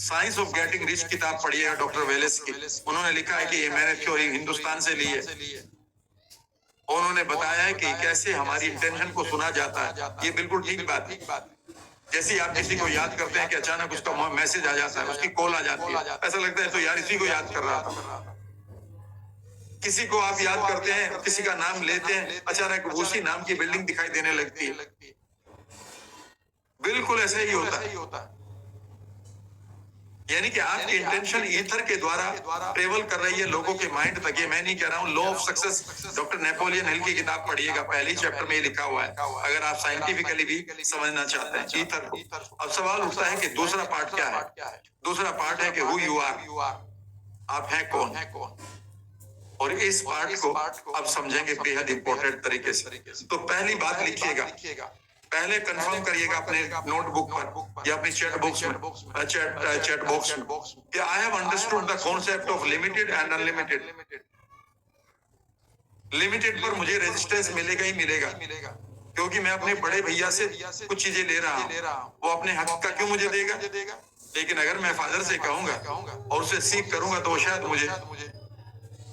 B: साइंस ऑफ गेटिंग रिच किताब पढ़िएगा डॉक्टर वेलेस की, उन्होंने लिखा है कि ये मैंने थ्योरी हिंदुस्तान से ली है। उन्होंने बताया है कि कैसे हमारी इंटेंशन को सुना जाता है। ये बिल्कुल ठीक बात है। जैसे आप किसी को याद करते हैं कि अचानक उसका मैसेज आ जाता है, उसकी कॉल आ जाती है, ऐसा लगता है तो यार इसी को याद कर रहा था। किसी को आप याद करते हैं, किसी का नाम लेते हैं, अचानक उसी नाम की बिल्डिंग दिखाई देने लगती है। बिल्कुल ऐसा ही होता है। यानी कि आपकी इंटेंशन ईथर के द्वारा ट्रेवल कर रही है लोगों के माइंड तक। ये मैं नहीं कह रहा हूँ, law of success doctor Napoleon Hill की किताब पढ़िएगा, पहली चैप्टर में लिखा हुआ है, अगर आप साइंटिफिकली भी समझना चाहते हैं ईथर को। अब सवाल उठता है कि दूसरा पार्ट क्या है। दूसरा पार्ट है कि हु यू आर, आप हैं कौन। और इस पार्ट को अब समझेंगे बेहद इंपॉर्टेंट तरीके से। तो पहली बात लिखिएगा, पहले कंफर्म करिएगा अपने नोटबुक पर या अपनी चैट बॉक्स में, चैट बॉक्स में कि I have understood the concept of limited and unlimited. Limited पर मुझे रेजिस्टेंस मिलेगा ही मिलेगा, क्योंकि मैं अपने बड़े भैया से कुछ चीजें ले रहा हूँ, वो अपने हक का क्यों मुझे देगा। लेकिन अगर मैं फादर से कहूंगा और उसे सीख करूंगा तो शायद मुझे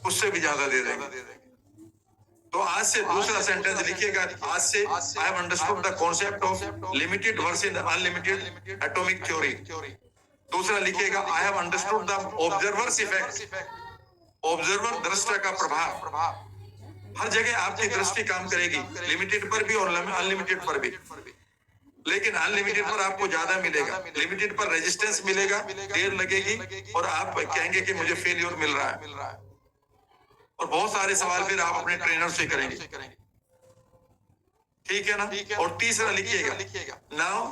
B: उससे भी ज्यादा दे देंगे। तो आज से दूसरा सेंटेंस लिखिएगा, आज से I have understood the concept of limited versus unlimited atomic theory. दूसरा लिखिएगा, I have understood the observers effect. Observer दृष्टा का प्रभाव, हर जगह आपकी दृष्टि काम करेगी, लिमिटेड पर भी और अनलिमिटेड पर भी। लेकिन अनलिमिटेड पर आपको ज्यादा मिलेगा, लिमिटेड पर रेजिस्टेंस मिलेगा, देर लगेगी और आप कहेंगे कि मुझे फेलियर मिल रहा है। और बहुत सारे सवाल फिर आप अपने ट्रेनर से करेंगे, ठीक है ना। और तीसरा लिखिएगा, नाउ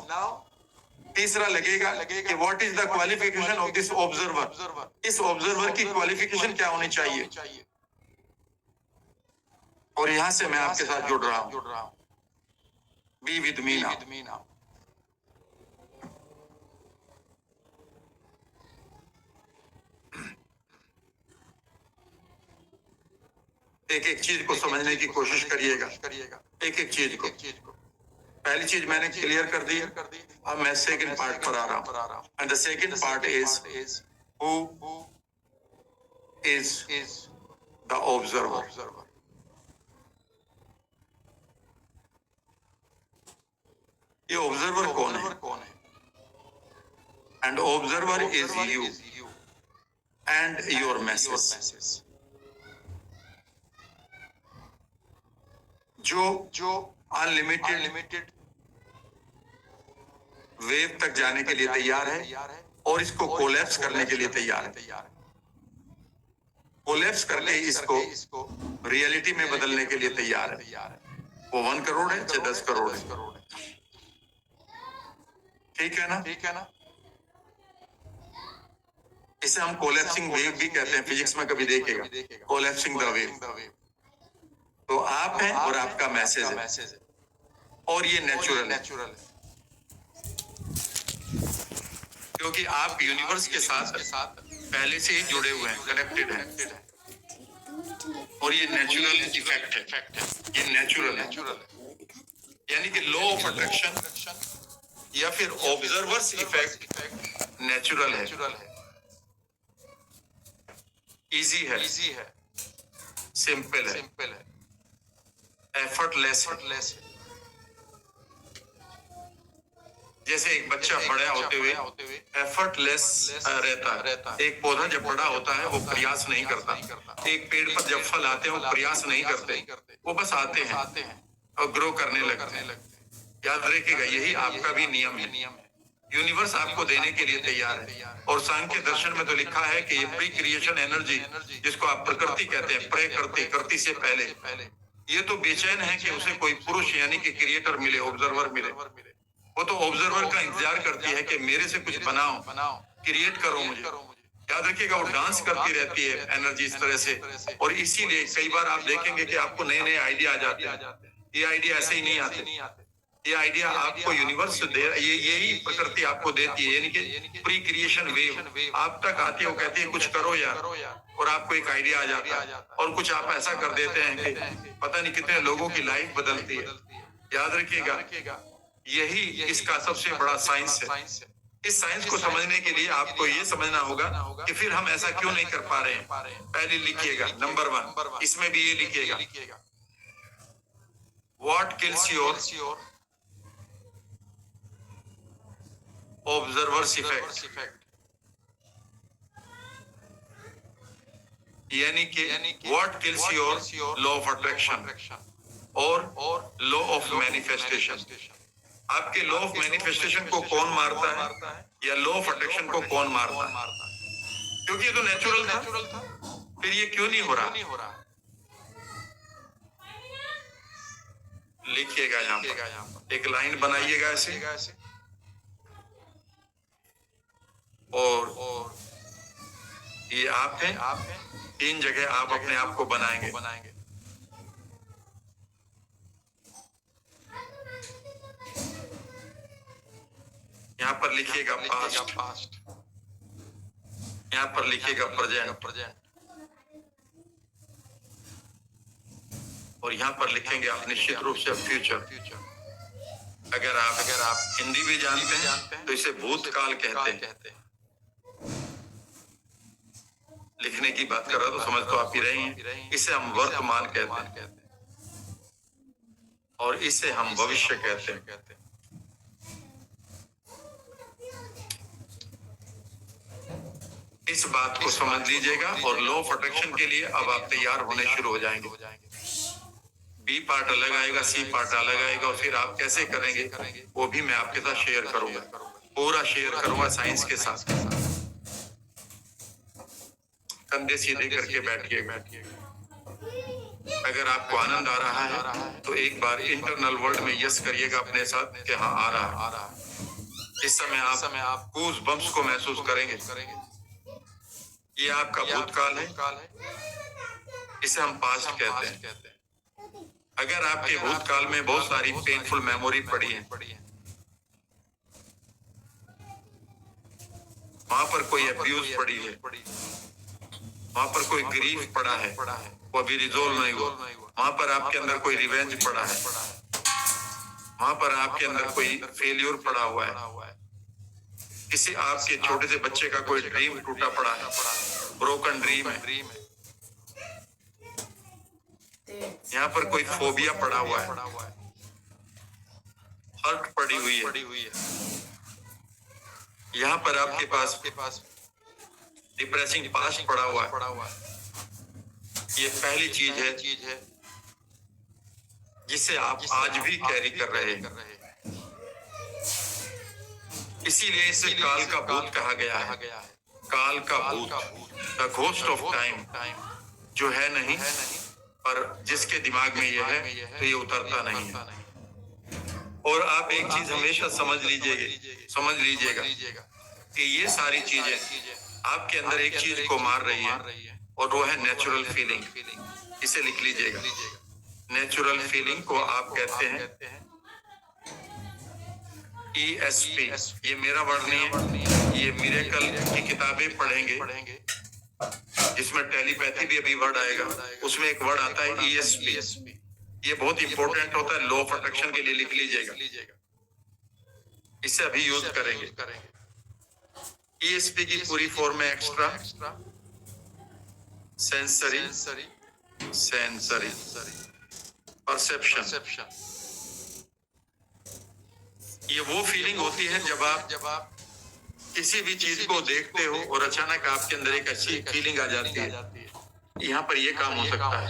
B: तीसरा लगेगा कि what is the qualification of this observer. इस ऑब्जर्वर की क्वालिफिकेशन क्या होनी चाहिए। और यहां से मैं आपके साथ जुड़ रहा हूं, बी विद मी नाउ। एक एक चीज को समझने की कोशिश करिएगा, एक एक चीज को। पहली चीज मैंने क्लियर कर दी, अब मैं सेकंड पार्ट पर आ रहा हूं। And the second part is who is the observer. ये ऑब्जर्वर कौन है। And observer is you and your message. जो अनलिमिटेड वेव तक जाने के लिए तैयार है और इसको कोलैप्स करने के लिए तैयार है। कोलैप्स करके इसको रियलिटी में बदलने के लिए तैयार है। वो 1 करोड़ है चाहे 10 करोड़ है, ठीक है ना। इसे हम कोलैप्सिंग वेव भी कहते हैं, फिजिक्स में कभी देखेगा, कोलैप्सिंग द वेव। तो आप हैं और आपका मैसेज है, और ये नेचुरल है, क्योंकि आप यूनिवर्स के साथ पहले से ही जुड़े हुए हैं, कनेक्टेड हैं। और ये नेचुरल इफेक्ट है, ये नेचुरल है। यानी कि लॉ ऑफ अट्रैक्शन या फिर ऑब्जर्वर्स इफेक्ट नेचुरल है, इजी है, सिंपल है, एफर्टलेस है। जैसे एक बच्चा बड़ा होते हुए एफर्टलेस रहता है। एक पौधा जब बड़ा होता है वो प्रयास नहीं करता। एक पेड़ पर जब फल आते हैं वो प्रयास नहीं करते, वो बस आते हैं और ग्रो करने लगते हैं। याद रखिएगा, यही आपका भी नियम है। यूनिवर्स आपको देने के लिए तैयार है। और सांख्य दर्शन में तो लिखा है कि ये प्री क्रिएशन एनर्जी, जिसको आप प्रकृति कहते हैं, प्रकृति से पहले, ये तो बेचैन है कि उसे कोई पुरुष यानी कि क्रिएटर मिले, ऑब्जर्वर मिले। वो तो ऑब्जर्वर का इंतजार करती है कि मेरे से कुछ बनाओ, क्रिएट करो मुझे। याद रखिएगा, वो डांस करती रहती है एनर्जी इस तरह से। और इसीलिए कई बार आप देखेंगे कि आपको नए नए आइडिया आ जाते हैं। ये आइडिया ऐसे ही नहीं आते, ये आइडिया आपको यूनिवर्स दे, यही प्रकृति आपको देती है। यानी कि प्री क्रिएशन वेव आप तक आती है, वो कहती है कुछ करो यार, और आपको एक आइडिया आ जाता है और कुछ आप ऐसा कर देते हैं कि पता नहीं कितने लोगों की लाइफ बदलती है। याद रखिएगा, यही इसका सबसे बड़ा साइंस है। इस साइंस को समझने के लिए आपको ये समझना होगा कि फिर हम ऐसा क्यों नहीं कर पा रहे हैं। पहले लिखिएगा नंबर 1, इसमें भी ये लिखिएगा, what kills your observers effect, यानी कि what kills your law of attraction और लॉ ऑफ मैनिफेस्टेशन। आपके लॉ ऑफ मैनिफेस्टेशन को कौन मारता है या लॉ ऑफ अट्रैक्शन को कौन मारता है? क्योंकि ये तो नेचुरल था, फिर ये क्यों नहीं हो रहा? लिखिएगा यहाँ पर, एक लाइन बनाइएगा ऐसे, और ये आप हैं, 3 जगह आप अपने आप को बनाएंगे। यहाँ पर लिखिएगा पास्ट, यहाँ पर लिखिएगा प्रेजेंट, और यहाँ पर लिखेंगे आप निश्चित रूप से फ्यूचर। अगर आप हिंदी भी जानते हैं तो इसे भूतकाल कहते हैं। लिखने की बात कर रहा तो समझ तो आप ही रहे हैं। इसे हम वर्तमान कहते हैं और इसे हम भविष्य कहते हैं। इस बात को समझ लीजिएगा और लॉ ऑफ अट्रैक्शन के लिए अब आप तैयार होने शुरू हो जाएंगे। बी पार्ट अलग आएगा, सी पार्ट अलग आएगा, और फिर आप कैसे करेंगे वो भी मैं आपके साथ शेयर करूंगा, पूरा शेयर करूंगा साइंस के साथ। कंधे सीधे करके बैठिएगा। अगर आपको आनंद आ रहा है तो एक बार इंटरनल वर्ल्ड में यस करिएगा अपने साथ कि हाँ आ रहा है। इस समय आप गूज़ बम्प्स को महसूस करेंगे। ये आपका भूतकाल है, इसे हम पास्ट कहते हैं। अगर आपके भूतकाल में बहुत सारी पेनफुल मेमोरी पड़ी है, वहां पर कोई अब्यूज पड़ी है, वहां पर कोई ग्रीफ पड़ा है, वो अभी रिजोल्व नहीं हुआ, वहां पर आपके अंदर कोई रिवेंज पड़ा है, वहां पर आपके अंदर कोई फेल्यूर पड़ा हुआ है, किसी आपके छोटे से बच्चे का कोई ड्रीम टूटा पड़ा है, ब्रोकन ड्रीम है, यहाँ पर कोई फोबिया पड़ा हुआ है, हर्ट पड़ी हुई है, यहाँ पर आपके पास डिप्रेसिंग पास्ट पड़ा हुआ है। ये पहली चीज है जिसे आप आज भी कैरी कर रहे हैं। इसीलिए इसे काल का भूत कहा गया है। काल का भूत, द घोस्ट ऑफ टाइम, जो है नहीं पर जिसके दिमाग में ये है तो ये उतरता नहीं है। और आप एक चीज हमेशा समझ लीजिएगा कि ये सारी चीजें आपके अंदर एक चीज को मार रही है और वो है नेचुरल फीलिंग। इसे लिख लीजिएगा। नेचुरल फीलिंग को आप कहते हैं ESP। ये मेरा वर्ड नहीं है, ये मिरेकल की किताबें पढ़ेंगे जिसमें टेलीपैथी भी अभी वर्ड आएगा, उसमें एक वर्ड आता है ESP। ये बहुत इंपॉर्टेंट होता है लॉ ऑफ अट्रैक्शन के लिए, लिख लीजिएगा। इसे अभी यूज करेंगे। ESP की पूरी फॉर्म में एक्स्ट्रा सेंसरी परसेप्शन। ये वो फीलिंग होती है जब आप किसी भी चीज को देखते हो और अचानक आपके अंदर एक अच्छी फीलिंग आ जाती है, यहाँ पर ये काम हो सकता है,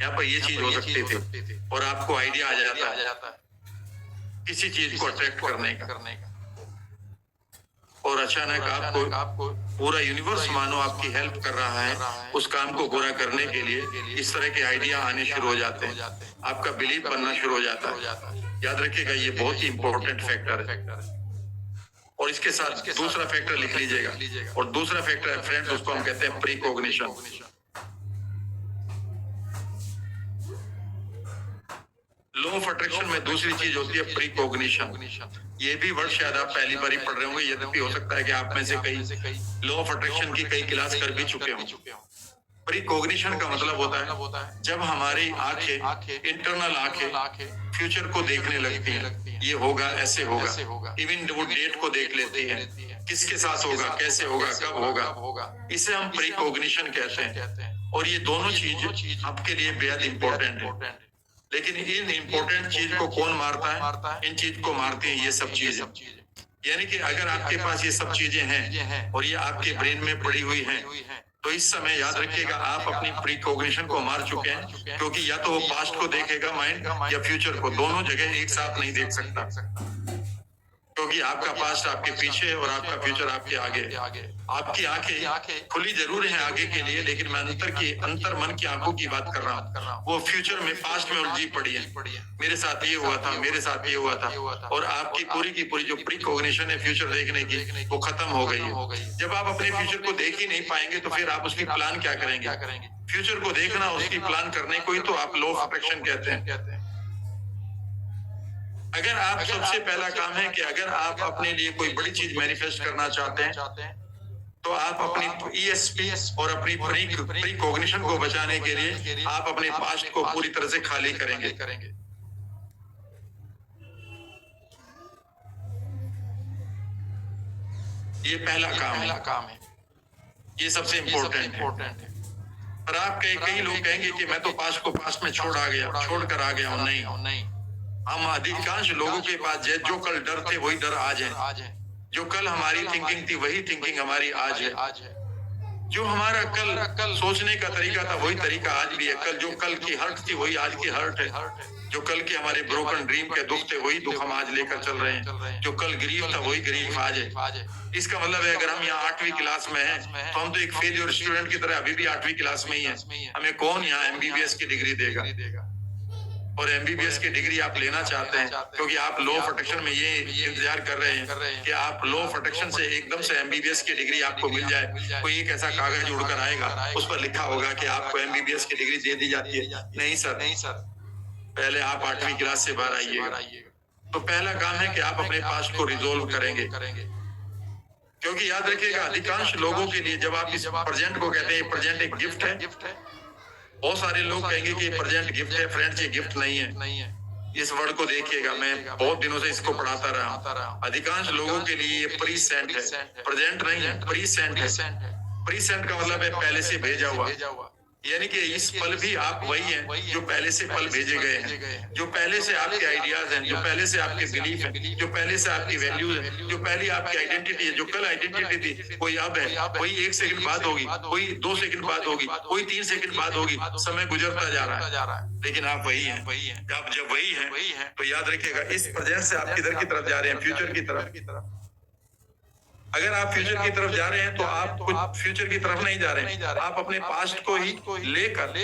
B: यहाँ पर ये चीज हो सकती थी, और आपको आइडिया आ जाता है किसी चीज को अट्रैक्ट करने का, और अचानक आपको पूरा यूनिवर्स मानो आपकी हेल्प कर रहा है उस काम को पूरा करने के लिए। इस तरह के आइडिया आने शुरू हो जाते हैं, आपका बिलीफ बनना शुरू हो जाता है। याद रखिएगा ये बहुत ही इंपॉर्टेंट फैक्टर है। और इसके साथ दूसरा फैक्टर लिख लीजिएगा, और दूसरा फैक्टर है फ्रेंड्स, उसको हम कहते हैं प्रीकॉग्निशन। लॉ ऑफ अट्रैक्शन में दूसरी चीज होती है प्रीकॉग्निशन। ये भी वर्ड शायद आप पहली बार ही पढ़ रहे होंगे, यद्यपि हो सकता है कि आप में से कई लॉ ऑफ अट्रैक्शन की कई क्लास कर भी चुके हों। प्रीकॉग्निशन का मतलब होता है जब हमारी आंखें, इंटरनल आंखें फ्यूचर को देखने लगती हैं, ये होगा, ऐसे होगा, इवन वो डेट को देख लेती है, किसके साथ होगा, कैसे होगा, कब होगा। इसे हम प्रीकॉग्निशन कहते हैं। और ये दोनों चीज आपके लिए बेहद इंपॉर्टेंट है। लेकिन इन इंपॉर्टेंट चीज को कौन मारता है? इन चीज को मारती हैं ये सब चीजें। यानी कि अगर आपके पास ये सब चीजें हैं और ये आपके ब्रेन में पड़ी हुई हैं, तो इस समय याद रखिएगा आप अपनी प्रीकॉग्निशन को मार चुके हैं, क्योंकि या तो वो पास्ट को देखेगा माइंड या फ्यूचर को, दोनों जगह एक साथ नहीं देख सकता, क्योंकि आपका पास्ट आपके पीछे है और आपका फ्यूचर आपके आगे। आपकी आंखें खुली जरूर है आगे के लिए, लेकिन मैं अंतर मन की आंखों की बात कर रहा हूँ। वो फ्यूचर में पास्ट में उलझी पड़ी है, मेरे साथ ये हुआ था, मेरे साथ ये हुआ था, और आपकी पूरी की पूरी जो प्रीकॉग्निशन है फ्यूचर देखने की, वो खत्म हो गई है। जब आप अपने फ्यूचर को देख ही नहीं पाएंगे तो फिर आप उसकी प्लान क्या करेंगे? फ्यूचर को देखना, उसकी प्लान करने को ही तो आप लॉ ऑफ अट्रैक्शन कहते हैं। अगर आप सबसे पहला काम है कि अगर आप अपने लिए कोई बड़ी चीज मैनिफेस्ट करना चाहते हैं, तो आप अपनी ईएसपी और अपनी प्रीकॉग्निशन को बचाने के लिए आप अपने पास्ट को पूरी तरह से खाली करेंगे। ये पहला काम है, ये सबसे इम्पोर्टेंट है। पर आप कई लोग कहेंगे कि मैं तो पास्ट को पास्ट में छोड़ कर आ गया हूँ। नहीं, हम अधिकांश लोगों के पास जो कल डर थे वही डर आज है, जो कल हमारी थिंकिंग थी वही थिंकिंग हमारी आज है, जो हमारा कल सोचने का तरीका था वही तरीका आज भी है, जो कल की हर्ट थी वही आज की हर्ट है, जो कल के हमारे ब्रोकन ड्रीम के दुख थे वही दुख हम आज लेकर चल रहे हैं, जो कल गरीब था वही गरीब आज है। इसका मतलब है अगर हम यहाँ 8वीं क्लास में हैं तो हम तो एक फेलियर स्टूडेंट की तरह अभी भी 8वीं क्लास में ही है। हमें कौन यहाँ एमबीबीएस की डिग्री देगा? और एमबीबीएस की डिग्री आप लेना चाहते हैं क्योंकि आप लॉ ऑफ अट्रैक्शन में ये इंतजार कर रहे हैं कि आप लॉ ऑफ अट्रैक्शन से एकदम से एमबीबीएस की डिग्री आपको मिल जाए। कोई एक ऐसा कागज उड़कर आएगा, उस पर लिखा होगा कि आपको एमबीबीएस की डिग्री दे दी जाती है। नहीं सर, पहले आप 8वीं क्लास से बाहर आइएगा। तो पहला काम है कि आप अपने पास्ट को रिजोल्व करेंगे, क्योंकि याद रखिएगा अधिकांश लोगों के लिए जब आप इस प्रेजेंट को कहते हैं, प्रेजेंट एक गिफ्ट है। बहुत सारे लोग कहेंगे कि प्रेजेंट गिफ्ट है, फ्रेंड्स ये गिफ्ट नहीं है। इस वर्ड को देखिएगा, मैं बहुत दिनों से इसको पढ़ाता रहा हूँ। अधिकांश लोगों के लिए ये प्रीसेंट है, प्रेजेंट नहीं है, प्रीसेंट है। प्रीसेंट का मतलब है पहले से भेजा हुआ, यानी कि इस पल भी आप वही हैं जो पहले से पल भेजे गए हैं, जो पहले से आपके आइडियाज हैं, जो पहले से आपके बिलीफ हैं, जो पहले से आपकी वैल्यूज हैं, जो पहले आपकी आइडेंटिटी है। जो कल आइडेंटिटी थी कोई अब है, कोई 1 सेकंड बाद होगी, कोई 2 सेकंड बाद होगी, कोई 3 सेकंड बाद होगी। समय गुजरता जा रहा है, लेकिन आप वही हैं। आप जब वही हैं तो याद रखिएगा इस प्रेजेंट से आप किधर की तरफ जा रहे हैं? फ्यूचर की तरफ। अगर आप फ्यूचर की तरफ जा रहे हैं तो आप कुछ फ्यूचर की तरफ नहीं जा रहे हैं, आप अपने पास्ट को ही लेकर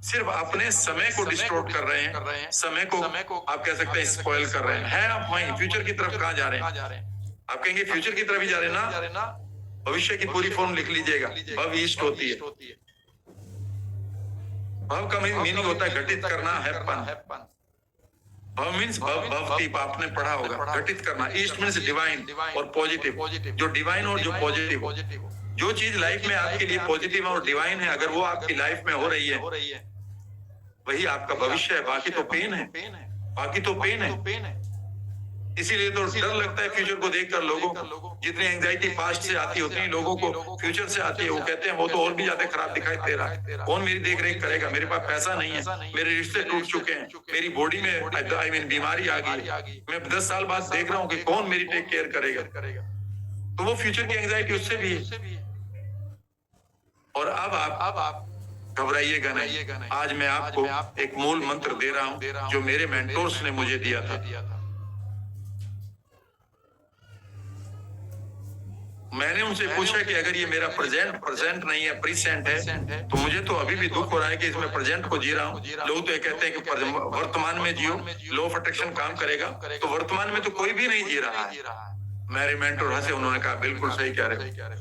B: सिर्फ अपने समय को डिस्टोर्ट कर रहे हैं, समय को आप कह सकते हैं स्पॉइल कर रहे हैं। आप वहीं फ्यूचर की तरफ कहाँ जा रहे हैं? आप कहेंगे फ्यूचर की तरफ ही जा रहे हैं ना। भविष्य की पूरी फॉर्म लिख लीजिएगा, भव ईस्ट होती है। भव का मीनिंग होता है घटित करना, हैपन। भव मीन्स भवती, आपने पढ़ा होगा, घटित करना। ईस्ट मीन्स डिवाइन और पॉजिटिव, जो डिवाइन और जो पॉजिटिव, जो चीज लाइफ में आपके लिए पॉजिटिव और डिवाइन है, अगर वो आपकी लाइफ में हो रही है वही आपका भविष्य है। बाकी तो पेन है। इसीलिए तो डर लगता है फ्यूचर को देखकर लोगों को। जितनी एंजाइटी पास्ट से आती है उतनी लोगों को फ्यूचर से आती है। वो कहते हैं वो तो और भी ज्यादा खराब दिखाई दे रहा है, कौन मेरी देख रेख करेगा? मेरे पास पैसा नहीं है, मेरे रिश्ते टूट चुके हैं, मेरी बॉडी में बीमारी आ गई, मैं 10 साल बाद देख रहा हूँ कि कौन मेरी टेक केयर करेगा। तो वो फ्यूचर की एंजाइटी उससे भी है। और अब आप घबराइएगा नहीं। आज मैं आपको एक मूल मंत्र दे रहा हूँ जो मेरे मेंटोर्स ने मुझे दिया था। मैंने उनसे पूछा कि अगर ये मेरा प्रेजेंट नहीं है, प्रीसेंट है, तो मुझे तो अभी भी दुख हो रहा है कि इसमें प्रेजेंट को जी रहा हूँ। लोग तो ये कहते हैं कि वर्तमान में जियो, लॉ ऑफ अट्रैक्शन काम करेगा। तो वर्तमान में तो कोई भी नहीं जी रहा है। मेरे मेंटर हंसे, उन्होंने कहा बिल्कुल सही कह रहे हो।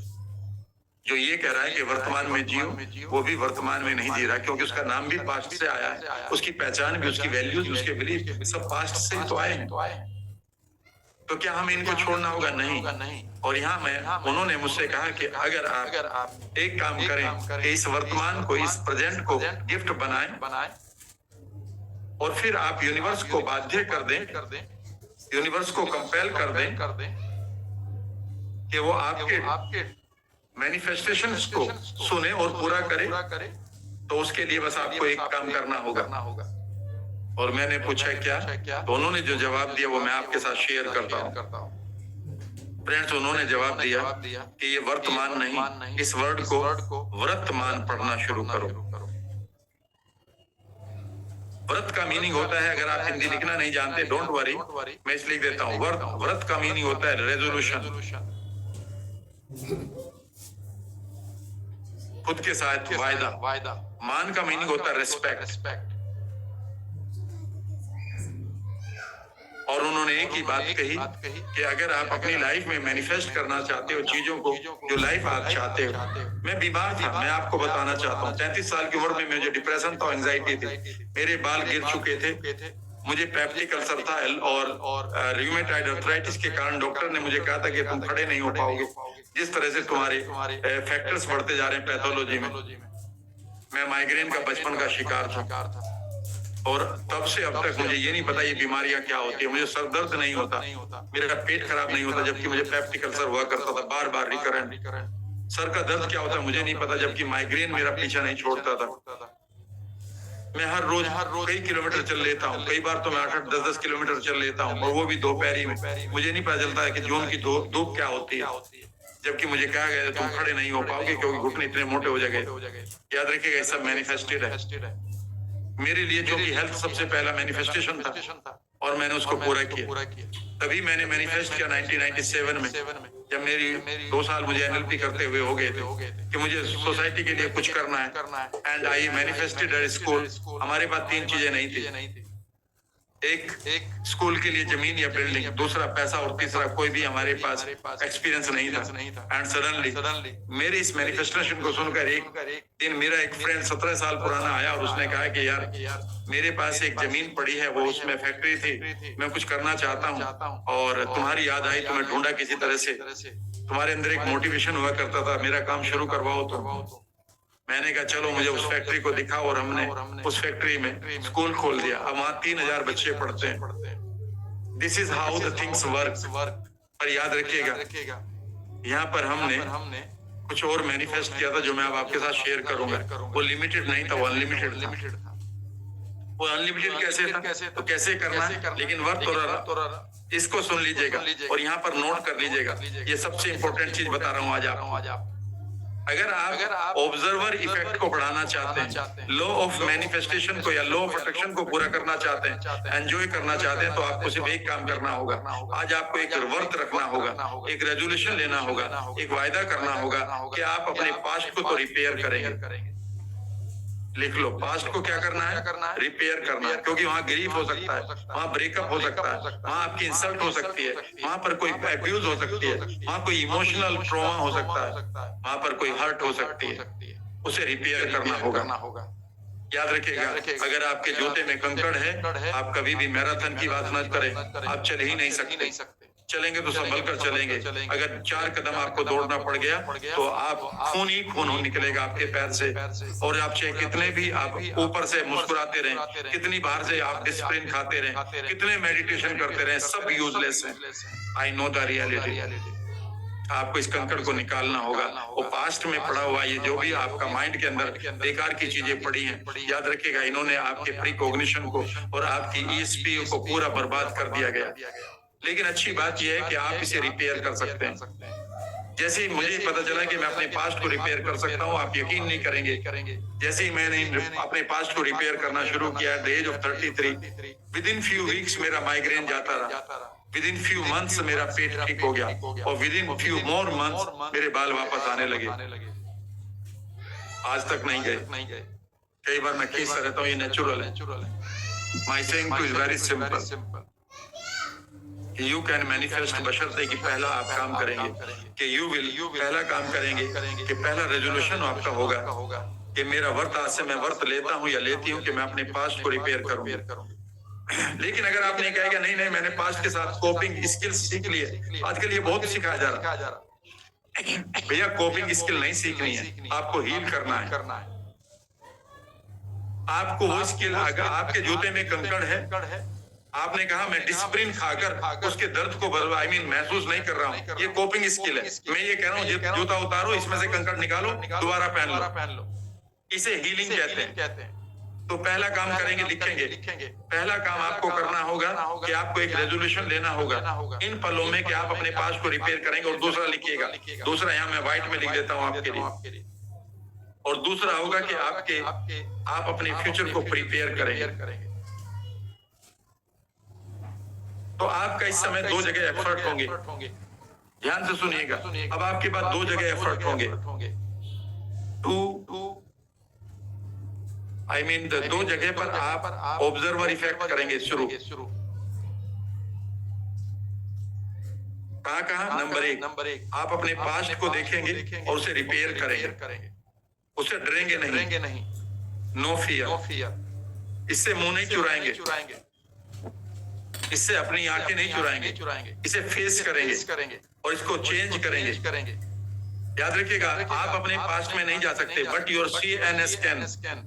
B: जो ये कह रहा है कि वर्तमान में जियो, वो भी वर्तमान में नहीं जी रहा, क्योंकि उसका नाम भी पास्ट से आया है, उसकी पहचान भी, उसकी वैल्यूज, उसके बिलीफ सब पास्ट से ही तो आए हैं। तो क्या हमें इनको छोड़ना होगा? नहीं। और यहाँ उन्होंने मुझसे कहा कि अगर आप एक काम करें कि इस वर्तमान को, इस प्रेजेंट को गिफ्ट बनाएं और फिर आप यूनिवर्स को बाध्य कर दें, यूनिवर्स को कंपेल कर दें कि वो आपके मैनिफेस्टेशंस को सुने और पूरा करे। तो उसके लिए बस आपको एक काम करना होगा। और मैंने पूछा क्या? तो उन्होंने जो जवाब दिया वो मैं आपके साथ शेयर करता हूँ। फ्रेंड्स, उन्होंने जवाब दिया कि ये वर्तमान नहीं, इस वर्ड को वर्तमान पढ़ना शुरू करो। व्रत का मीनिंग होता है, अगर आप हिंदी लिखना नहीं जानते डोंट वरी, मैं इसलिए लिख देता हूँ। व्रत का मीनिंग होता है रेजोल्यूशन, खुद के साथ वायदा। मान का मीनिंग होता है रिस्पेक्ट। और उन्होंने एक ही बात कही कि अगर आप अपनी लाइफ में मैनिफेस्ट करना चाहते हो चीजों को, जो लाइफ आप चाहते हो। मैं बीमार था, मैं आपको बताना चाहता हूँ। 33 साल की उम्र में मुझे डिप्रेशन था, एंजाइटी थी, मेरे बाल गिर चुके थे, मुझे पेप्टिक अल्सर था और रूमेटॉइड आर्थराइटिस के कारण डॉक्टर ने मुझे कहा था कि तुम खड़े नहीं हो पाओगे, जिस तरह से तुम्हारे फैक्टर्स बढ़ते जा रहे हैं पैथोलॉजी में। मैं माइग्रेन का बचपन का शिकार था और तब से अब तक मुझे ये नहीं पता ये बीमारियां क्या होती है। मुझे सर दर्द नहीं होता, मेरा पेट खराब नहीं होता, जबकि मुझे पेप्टिक अल्सर हुआ करता था बार बार रिकरेंट। सर का दर्द क्या होता है मुझे नहीं पता, जबकि माइग्रेन मेरा पीछा नहीं छोड़ता था। मैं हर रोज कई किलोमीटर चल लेता हूँ, कई बार तो मैं 8-8, 10-10 किलोमीटर चल लेता हूँ, और वो भी दोपहरी में। मुझे नहीं पता चलता है कि जून की धूप क्या होती है, जबकि मुझे कहा गया तुम खड़े नहीं हो पाओगे क्योंकि घुटने इतने मोटे हो जाएंगे। याद रखिएगा, सब मैनिफेस्टेड है मेरे लिए, जो कि हेल्थ सबसे पहला मैनिफेस्टेशन था और मैंने उसको पूरा किया। तभी मैंने मैनिफेस्ट किया 1997 में, जब मेरी 2 साल मुझे एनएलपी करते हुए हो गए थे कि मुझे सोसाइटी के लिए कुछ करना है। And I manifested at school. हमारे पास 3 चीजें नहीं थी, एक स्कूल के लिए जमीन या बिल्डिंग, दूसरा पैसा, और तीसरा कोई भी हमारे पास एक्सपीरियंस नहीं था। एंड सडनली मेरे इस मैनिफेस्टेशन को सुनकर एक दिन मेरा एक फ्रेंड 17 साल पुराना आया और उसने कहा कि यार मेरे पास एक जमीन पड़ी है, वो उसमें फैक्ट्री थी, मैं कुछ करना चाहता हूँ और तुम्हारी याद आई तो मैं ढूंढा किसी तरह से। तुम्हारे अंदर एक मोटिवेशन हुआ करता था, मेरा काम शुरू करवाओ तो। मैंने कहा चलो मुझे उस फैक्ट्री को दिखा, और हमने उस फैक्ट्री में स्कूल खोल दिया। अब वहाँ 3000 बच्चे पढ़ते हैं। This is how the things work. पर याद रखिएगा, यहाँ पर हमने कुछ और मैनिफेस्ट किया था जो मैं अब आपके साथ शेयर करूंगा। वो लिमिटेड नहीं था, वो अनलिमिटेड था। वो अनलिमिटेड कैसे था तो कैसे करना है, लेकिन वर्क और इसको सुन लीजिएगा और यहाँ पर नोट कर लीजिएगा। ये सबसे इंपॉर्टेंट चीज बता रहा हूँ आज आप। अगर आप ऑब्जर्वर इफेक्ट को बढ़ाना चाहते हैं, लॉ ऑफ मैनिफेस्टेशन को या लॉ ऑफ अट्रैक्शन को पूरा करना चाहते हैं, एंजॉय करना चाहते हैं, तो आपको सिर्फ एक काम करना होगा। आज आपको एक वर्त रखना होगा, एक रेजोल्यूशन लेना होगा, एक वायदा करना होगा कि आप अपने पास्ट को तो रिपेयर करेंगे। लिख लो, पास्ट को क्या करना है, रिपेयर करना है, क्योंकि वहाँ ग्रीफ हो सकता है, वहाँ ब्रेकअप हो सकता है, वहाँ आपकी इंसल्ट हो सकती है, वहाँ पर कोई अब्यूज हो सकती है, वहाँ कोई इमोशनल ट्रॉमा हो सकता है, वहाँ पर कोई हर्ट हो सकती है, उसे रिपेयर करना होगा। याद रखिएगा, अगर आपके जूते में कंकड़ है, आप कभी भी मैराथन की बात न करें, आप चल ही नहीं सकते। चलेंगे तो संभल कर चलेंगे। अगर 4 कदम आपको दौड़ना पड़ गया तो आप खून ही खून निकलेगा आपके पैर से। और आप चाहे कितने भी आप ऊपर से मुस्कुराते रहें, कितनी बार से आप डिस्प्लिन खाते रहें, कितने मेडिटेशन करते रहें, सब यूजलेस है। I know the reality. आपको इस कंकड़ को निकालना होगा। वो पास्ट में पड़ा हुआ ये जो भी आपका माइंड के अंदर बेकार की चीजें पड़ी हैं, याद रखिएगा, इन्होंने आपके प्रीकॉग्निशन को और आपकी ईएसपी को पूरा बर्बाद कर दिया गया। लेकिन अच्छी बात यह है कि आप इसे रिपेयर कर सकते हैं। जैसे ही मुझे पता चला कि मैं अपने पास्ट को रिपेयर कर सकता हूँ, आप यकीन नहीं करेंगे, जैसे ही मैंने अपने पास्ट को रिपेयर करना शुरू किया at the age of 33, within few weeks मेरा माइग्रेन जाता रहा, विद इन फ्यू मंथ्स मेरा पेट ठीक हो गया, और with in few more months मेरे बाल वापस आने लगे। आज तक नहीं गए। कई बार मैं खींचता रहता हूँ, ये नेचुरल है। My saying two is very simple. You can manifest बशर्ते कि पहला आप काम करेंगे कि you पहला काम करेंगे कि पहला रेजोल्यूशन आपका होगा कि मेरा वर्त, आज से मैं वर्त लेता हूँ या लेती हूँ कि मैं अपने पास्ट को रिपेयर करूँ। लेकिन अगर आपने कहा कि नहीं मैंने पास्ट के साथ कोपिंग स्किल्स सीख लिए, आजकल ये बहुत सिखाया जा रहा है। भैया कोपिंग स्किल नहीं सीखनी है, आपको हील करना है। आपको वो स्किल, अगर आपके जूते में कंकड़ है, आपने कहा मैं डिसिप्लिन खाकर उसके दर्द को महसूस नहीं कर रहा हूँ, ये कोपिंग स्किल है। मैं ये कह रहा हूँ जूता उतारो, इसमें से कंकड़ निकालो, दोबारा पहन लो। इसे हीलिंग कहते हैं। तो पहला काम करेंगे, लिखेंगे। पहला काम आपको करना होगा कि आपको एक रेजोल्यूशन लेना होगा इन पलों में कि आप अपने पास्ट को रिपेयर करेंगे, और दूसरा लिखिएगा। दूसरा यहाँ मैं व्हाइट में लिख देता हूँ आपके लिए। और दूसरा होगा कि आप अपने फ्यूचर को प्रिपेयर करेंगे। तो आपका इस समय दो जगह एफर्ट होंगे, ध्यान से सुनिएगा। अब आपके पास दो जगह एफर्ट होंगे, दो जगह पर आप ऑब्जर्वर इफेक्ट करेंगे शुरू। कहाँ? नंबर एक, आप अपने पास्ट को देखेंगे और उसे रिपेयर करेंगे, उससे डरेंगे नहीं। No fear. इससे मुंह नहीं चुराएंगे, इससे अपनी आंखें नहीं चुराएंगे, इसे फेस करेंगे और इसको चेंज करेंगे। याद रखिएगा, आप अपने पास्ट में नहीं जा सकते, बट योर CNS कैन,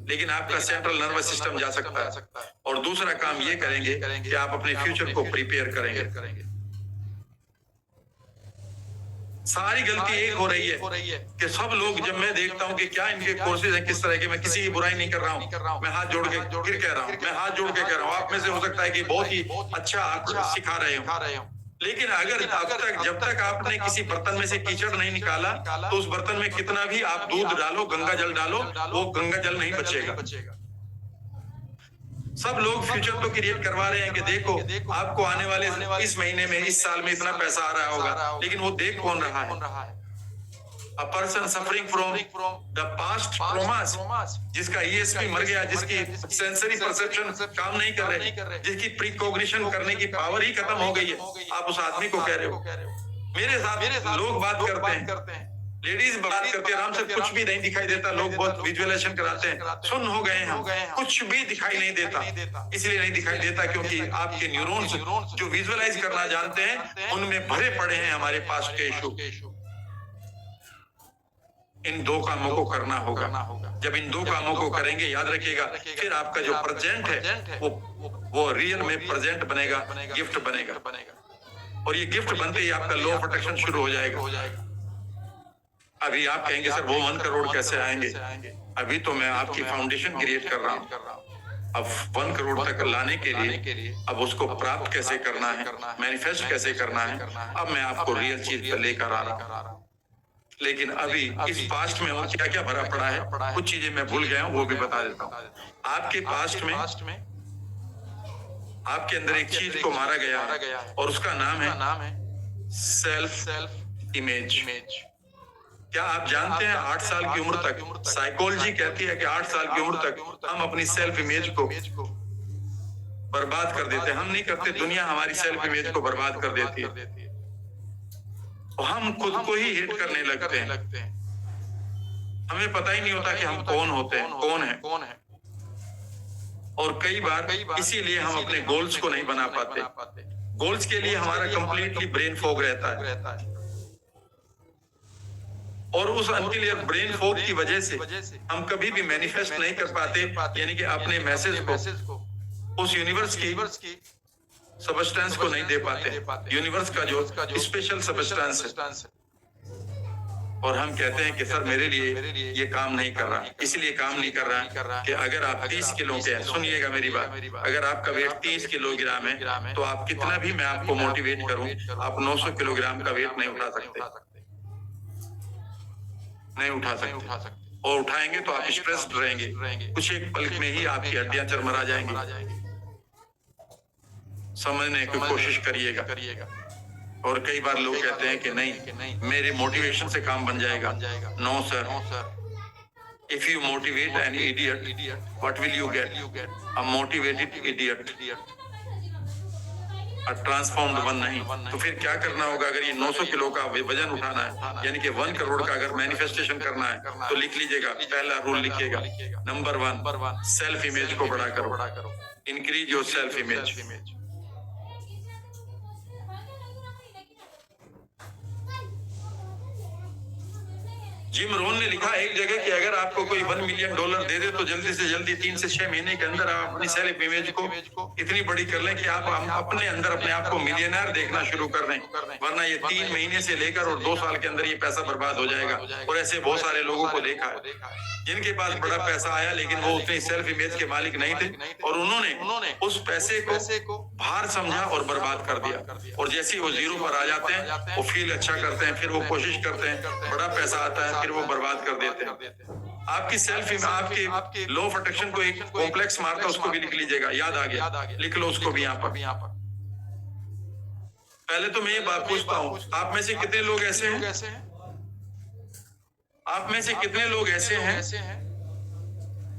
B: लेकिन आपका सेंट्रल नर्वस सिस्टम जा सकता है। और दूसरा काम ये करेंगे कि आप अपने फ्यूचर को प्रिपेयर करेंगे। सारी गलती एक हो रही है कि सब लोग, जब मैं देखता हूँ कि क्या इनके कोर्सेज हैं किस तरह के, मैं किसी की बुराई नहीं कर रहा हूँ, मैं हाथ जोड़ के फिर कह रहा हूँ, मैं हाथ जोड़ के कह रहा हूँ, आप में से हो सकता है कि बहुत ही अच्छा आप सिखा रहे हो, लेकिन अगर जब तक आपने किसी बर्तन में से कीचड़ नहीं निकाला, तो उस बर्तन में कितना भी आप दूध डालो, गंगा जल डालो, वो गंगा जल नहीं बचेगा। सब लोग फ्यूचर तो क्रिएट करवा रहे हैं कि देखो आपको आने वाले इस महीने में, इस साल में इतना पैसा आ रहा होगा, लेकिन वो देख कौन रहा है? A person suffering from the past traumas, जिसका ESP मर गया, जिसकी सेंसरी परसेप्शन काम नहीं कर रहे, जिसकी प्रीकॉग्निशन करने की पावर ही खत्म हो गई है, आप उस आदमी को कह रहे हो। मेरे साथ लोग बात करते हैं, लेडीज बात करते हैं, आराम से कुछ भी नहीं दिखाई देता, लोग बहुत विजुअलाइजेशन कराते हैं, सुन हो गए हैं, कुछ भी दिखाई नहीं देता। इसलिए नहीं दिखाई देता क्योंकि आपके न्यूरॉन्स जो विजुअलाइज करना जानते हैं, उनमें भरे पड़े हैं हमारे पास्ट के इशू। इन दो कामों को करना होगा। जब इन दो कामों को करेंगे, याद रखिएगा, फिर आपका जो प्रेजेंट है वो रियल में प्रेजेंट बनेगा, गिफ्ट बनेगा। और ये गिफ्ट बनते ही आपका लॉ ऑफ अट्रैक्शन शुरू हो जाएगा। अभी आप कहेंगे सर वो 1 करोड़ कैसे आएंगे? अभी तो मैं आपकी फाउंडेशन क्रिएट कर रहा हूँ। अब 1 करोड़ तक लाने के लिए अब उसको प्राप्त कैसे करना है, मैनिफेस्ट कैसे करना है, अब मैं आपको रियल चीज पर लेकर आ रहा हूँ। लेकिन अभी इस पास्ट में और क्या क्या भरा पड़ा है, कुछ चीजें मैं भूल गया हूँ, वो भी बता देता हूँ। आपके पास्ट में आपके अंदर एक चीज को मारा गया है और उसका नाम है सेल्फ इमेज। क्या आप जानते हैं 8 साल की उम्र तक साइकोलॉजी कहती है कि 8 साल की उम्र तक हम अपनी सेल्फ इमेज को बर्बाद कर देते हैं। हम नहीं करते, दुनिया हमारी सेल्फ इमेज को बर्बाद कर देती है। हम खुद को ही हेट करने लगते हैं। हमें पता ही नहीं होता कि हम कौन होते हैं, कौन है। और कई बार इसीलिए हम अपने गोल्स को नहीं बना पाते। गोल्स के लिए हमारा कंप्लीटली ब्रेन फॉग रहता है, और उस अनक्लियर ब्रेन फॉग की वजह से हम कभी भी मैनिफेस्ट नहीं कर पाते, यानी कि अपने मैसेज को उस यूनिवर्स की सबस्टेंस को नहीं दे पाते, यूनिवर्स का जो स्पेशल सबस्टेंस है। और हम कहते हैं कि सर मेरे लिए ये काम नहीं कर रहा, इसलिए काम नहीं कर रहा कि अगर आप 30 किलो के हैं, सुनिएगा मेरी बात, अगर आपका वेट 30 किलोग्राम है तो आप कितना भी मैं आपको मोटिवेट करूं, आप 900 किलोग्राम का वेट नहीं उठा सकते, नहीं उठा सकते। और उठाएंगे तो आप स्ट्रेस्ड रहेंगे, कुछ एक पल में ही आपकी हड्डियां चरमरा जाएंगी। समझने की कोशिश करिएगा। और कई बार लोग कहते हैं कि नहीं मेरे मोटिवेशन से काम बन जाएगा। No sir, if you motivate an idiot what will you get? A motivated idiot, a transformed one नहीं। तो फिर क्या करना होगा? अगर ये 900 किलो का वजन उठाना है, यानी कि 1 करोड़ का अगर मैनिफेस्टेशन करना है, तो लिख लीजिएगा, पहला रूल लिखिएगा, नंबर 1 सेल्फ इमेज को बड़ा करो, increase your self image. Jim Rohn ने लिखा एक जगह कि अगर आपको कोई $1 मिलियन दे दे तो जल्दी से जल्दी 3 से 6 महीने के अंदर आप अपनी सेल्फ इमेज को इतनी बड़ी कर लें कि आप अपने अंदर अपने आप को मिलियनर देखना शुरू कर दें, वरना ये 3 महीने से लेकर और 2 साल के अंदर ये पैसा बर्बाद हो जाएगा। और ऐसे बहुत सारे लोगों को देखा है जिनके पास बड़ा पैसा आया, लेकिन वो उतनी सेल्फ इमेज के मालिक नहीं थे और उन्होंने उस पैसे को भार समझा और बर्बाद कर दिया। और जैसे ही वो जीरो पर आ जाते हैं, वो फील अच्छा करते हैं, फिर वो कोशिश करते हैं, बड़ा पैसा आता है, फिर वो बर्बाद कर देते हैं। आपकी सेल्फ आपके लॉ ऑफ अट्रैक्शन को एक कॉम्प्लेक्स मार्का, उसको भी लिख लीजिएगा, याद आ गया, लिख लो उसको भी यहाँ पर। पहले तो मैं ये बात पूछता हूँ, आप में से कितने लोग ऐसे हैं, आप में से कितने लोग ऐसे हैं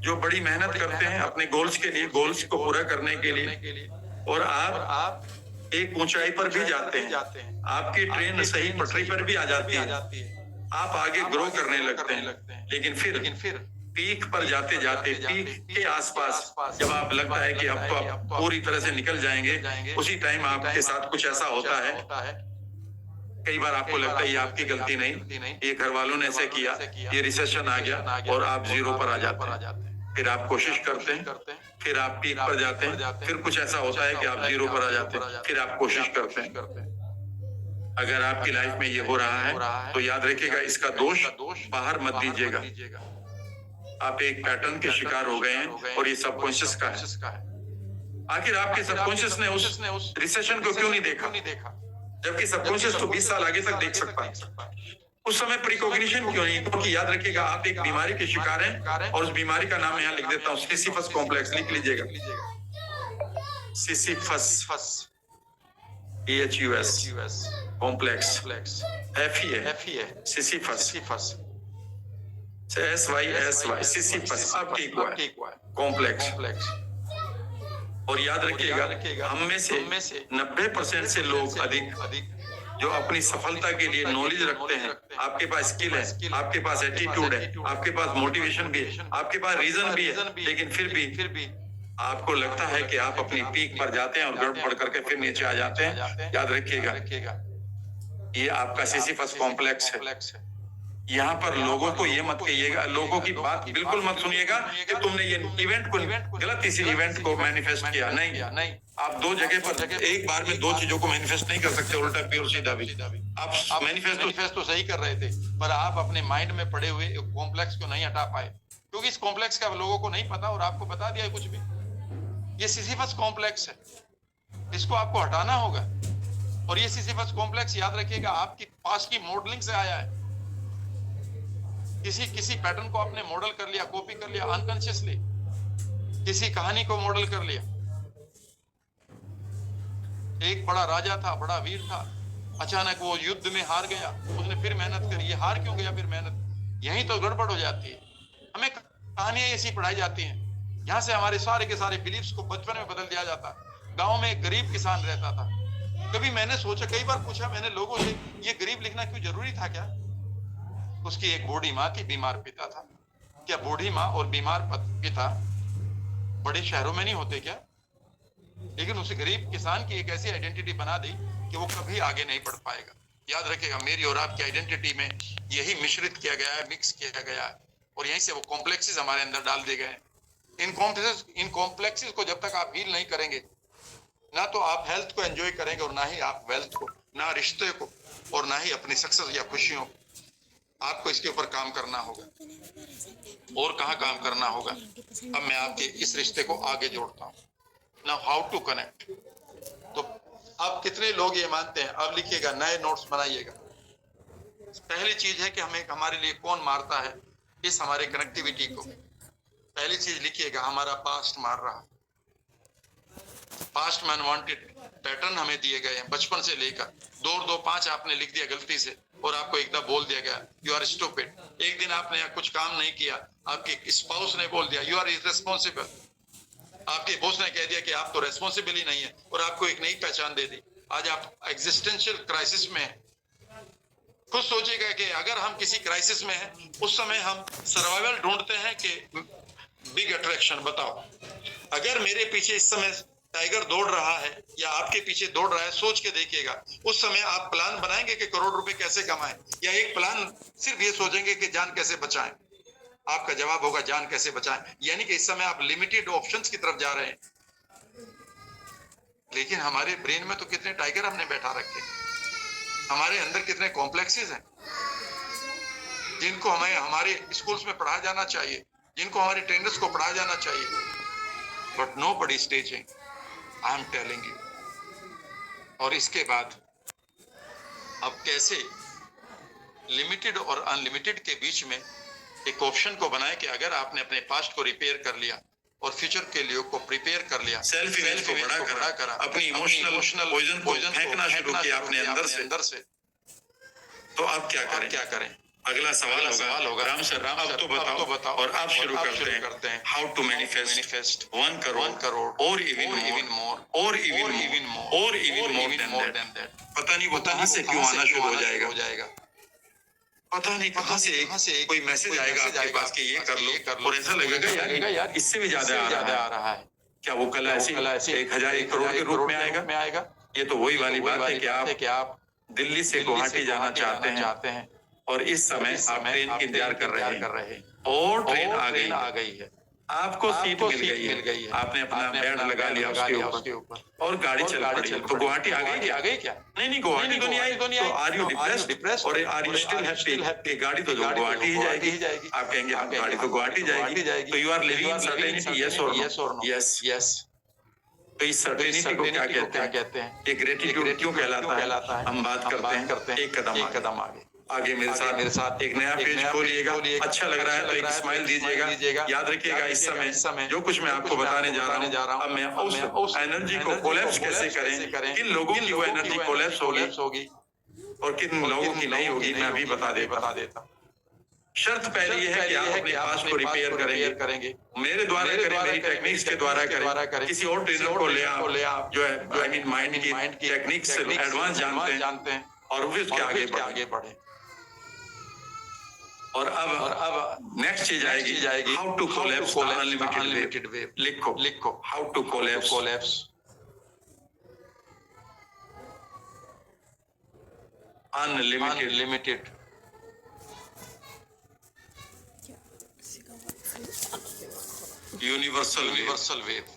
B: जो बड़ी मेहनत करते हैं अपने गोल्स के लिए, गोल्स को पूरा करने के लिए, और आप एक ऊंचाई पर भी जाते हैं, आपकी ट्रेन सही पटरी पर भी आ जाती है, आप आगे ग्रो करने लगते हैं, लेकिन फिर पीक पर जाते जाते, पीक के आसपास जब आप लगता है कि अब तो आप पूरी तरह से निकल जाएंगे, उसी टाइम आपके साथ कुछ ऐसा होता है। कई बार आपको लगता है ये आपकी गलती नहीं, ये घर वालों ने ऐसे किया, ये रिसेशन आ गया और आप जीरो पर आ जाते हैं। फिर आप कोशिश करते हैं, फिर आप पीक पर जाते हैं, फिर कुछ ऐसा होता है कि आप जीरो पर आ जाते हैं, फिर आप कोशिश करते हैं। अगर आपकी लाइफ में ये हो रहा है तो याद रखिएगा, इसका दोष बाहर मत दीजिएगा। आप एक पैटर्न के शिकार हो गए हैं और ये सबकॉन्शियस का है। आखिर आपके सबकॉन्शियस ने उस रिसेशन को क्यों नहीं देखा, जबकि सबकॉन्शियस तो 20 साल आगे तक देख सकता है। उस समय प्रीकॉग्निशन क्यों नहीं? क्योंकि याद रखिएगा, आप एक बीमारी के शिकार हैं और उस बीमारी का नाम यहाँ लिख देता हूँ, सिसिफस कॉम्प्लेक्स, लिख लीजिएगा, सिसिफस, EHUS कॉम्प्लेक्स, FE है, सिसिफस, SYSY, सिसिफस, अब ठीक हुआ है, कॉम्प्लेक्स। और याद रखिएगा, हम में से 90% से लोग अधिक जो अपनी सफलता के लिए नॉलेज रखते हैं, आपके पास स्किल है, आपके पास एटीट्यूड है, आपके पास मोटिवेशन भी है, आपके पास रीजन भी है, लेकिन फिर भी आपको लगता है कि आप अपनी पीक पर जाते हैं और गड़बड़ करके फिर नीचे आ जाते हैं। याद रखिएगा, ये आपका सिसिफस कॉम्प्लेक्स है। यहाँ पर लोगों को ये मत कहिएगा, लोगों की बात बिल्कुल मत सुनिएगा कि तुमने ये इवेंट को गलत, इसी इवेंट को मैनिफेस्ट किया। नहीं, आप दो जगह पर एक बार में दो चीजों को मैनिफेस्ट नहीं कर सकते, उल्टा भी और सीधा भी। आप मैनिफेस्ट तो सही कर रहे थे, पर आप अपने माइंड में पड़े हुए कॉम्प्लेक्स को नहीं हटा पाए, क्योंकि इस कॉम्प्लेक्स का लोगों को नहीं पता और आपको बता दिया कुछ भी। ये सिसिफस कॉम्प्लेक्स है, इसको आपको हटाना होगा। और ये सिसिफस कॉम्प्लेक्स, याद रखिएगा, आपकी पास्ट की मॉडलिंग से आया है। किसी पैटर्न को आपने मॉडल कर लिया, कॉपी कर लिया अनकॉन्शियसली, किसी कहानी को मॉडल कर लिया। एक बड़ा राजा था, बड़ा वीर था, अचानक वो युद्ध में हार गया, उसने फिर मेहनत करी, ये हार क्यों गया फिर मेहनत? यही तो गड़बड़ हो जाती है। हमें कहानियां ऐसी पढ़ाई जाती हैं, यहाँ से हमारे सारे के सारे बिलीफ्स को बचपन में बदल दिया जाता। गांव में एक गरीब किसान रहता था। कभी मैंने सोचा, कई बार पूछा मैंने लोगों से, ये गरीब लिखना क्यों जरूरी था क्या? उसकी एक बूढ़ी माँ की बीमार पिता था। क्या बूढ़ी माँ और बीमार पिता बड़े शहरों में नहीं होते क्या? लेकिन उस गरीब किसान की एक ऐसी आइडेंटिटी बना दी कि वो कभी आगे नहीं बढ़ पाएगा। याद रखिएगा, मेरी और आपकी आइडेंटिटी में यही मिश्रित किया गया है, मिक्स किया गया है, और यहीं से वो कॉम्प्लेक्सेस हमारे अंदर डाल दिए गए हैं। इन कॉम्प्लेक्सेस को जब तक आप हील नहीं करेंगे, ना तो आप हेल्थ को एंजॉय करेंगे और ना ही आप वेल्थ को, ना रिश्ते को, और ना ही अपनी सक्सेस या खुशियों को। आपको इसके ऊपर काम करना होगा। और कहाँ काम करना होगा? अब मैं आपके इस रिश्ते को आगे जोड़ता हूँ। Now how to connect. तो अब कितने लोग ये मानते हैं? अब लिखिएगा, नए नोट्स बनाइएगा। पहली चीज है कि हमें हमारे लिए कौन मारता है इस हमारे कनेक्टिविटी को। पहली चीज लिखिएगा, हमारा पास्ट मार रहा। पास्ट में अनवांटेड पैटर्न हमें दिए गए हैं बचपन से लेकर। 2 और 2 5 आपने लिख दिया गलती से और आपको एकदम बोल दिया गया यू आर स्टूपिड। एक दिन आपने कुछ काम नहीं किया, आपके स्पाउस ने बोल दिया यू आर इररिस्पांसिबल। आपके बॉस ने कह दिया कि आप तो रेस्पॉन्सिबल ही नहीं है और आपको एक नई पहचान दे दी। आज आप एग्जिस्टेंशियल क्राइसिस में हैं। खुद सोचिएगा कि अगर हम किसी क्राइसिस में हैं, उस समय हम सर्वाइवल ढूंढते हैं कि बिग अट्रैक्शन। बताओ, अगर मेरे पीछे इस समय टाइगर दौड़ रहा है या आपके पीछे दौड़ रहा है, सोच के देखिएगा, उस समय आप प्लान बनाएंगे कि करोड़ रुपए कैसे कमाएं, या एक प्लान सिर्फ ये सोचेंगे कि जान कैसे बचाएं? आपका जवाब होगा जान कैसे बचाएं। यानी कि इस समय आप लिमिटेड ऑप्शंस की तरफ जा रहे हैं। लेकिन हमारे ब्रेन में तो कितने टाइगर हमने बैठा रखे, हमारे अंदर कितने कॉम्प्लेक्सेस हैं जिनको हमें हमारे स्कूल्स में पढ़ाया जाना चाहिए, जिनको हमारे ट्रेनर्स को पढ़ाया जाना चाहिए, but nobody is teaching, I am telling you। और इसके बाद अब कैसे लिमिटेड और अनलिमिटेड के बीच में एक ऑप्शन को बनाए कि अगर आपने अपने पास्ट को रिपेयर कर लिया और फ्यूचर के लिए को प्रिपेयर कर लिया, सेल्फ इमेज को बड़ा करा, अपनी इमोशनल पॉइजन को फेंकना शुरू किया अपने अंदर से, तो आप क्या करें? अगला सवाल होगा राम सर, अब तो बताओ और आप शुरू करते हैं हाउ टू मैनिफेस्ट 1 करोड़ और इवन मोर और इवन मोर देन दैट। पता नहीं वो कहां से क्यों आना शुरू हो जाएगा, पता नहीं कहां से कोई मैसेज आएगा आपके पास कि ये कर लो और ऐसा लगेगा यार इससे भी ज्यादा आ रहा है। क्या वो कला ऐसी 1000 1 करोड़ के रूप में आएगा? ये तो वही वाली बात है कि आप दिल्ली से गुवाहाटी जाना चाहते हैं और इस समय आप ट्रेन का इंतजार कर रहे हैं और ट्रेन आ गई है, आपको सीट मिल गई है, आपने अपना बेड लगा लिया उसके ऊपर और गाड़ी चल पड़ी। तो गुवाहाटी आ गई क्या? नहीं गुवाहाटी तो नहीं आई। तो आर यू डिप्रेस्ड और आर यू स्टिल हैप्पी? गाड़ी तो गुवाहाटी ही जाएगी। आप कहेंगे गाड़ी तो गुवाहाटी जाएगी, तो you are living in certainty, yes और नो? यस। तो इस सर्टेनिटी को क्या कहते हैं? ये ग्रेटिट्यूड क्यों कहलाता है? हम बात करते हैं एक कदम आगे मेरे साथ एक नया पेज खोलिएगा। अच्छा लग रहा है तो एक स्माइल दीजिएगा। याद रखिएगा इस समय जो कुछ मैं आपको बताने जा रहा हूँ, अब मैं उस एनर्जी को कोलैप्स कैसे करें, किन लोगों की वो एनर्जी कोलैप्स होगी और किन लोगों की नहीं होगी, मैं अभी बता देता। शर्त पहली ये है कि आप अपने पास्ट को रिपेयर करेंगे, मेरे द्वारा करें, मेरी टेक्निक्स के द्वारा करें, किसी और ट्रेनर को ले आप जो है आई मीन माइंड की टेक्निक्स से एडवांस जानते हैं और उसके आगे बढ़े। और अब नेक्स्ट चीज आएगी how to collapse unlimited wave. लिखो how to collapse unlimited universal wave.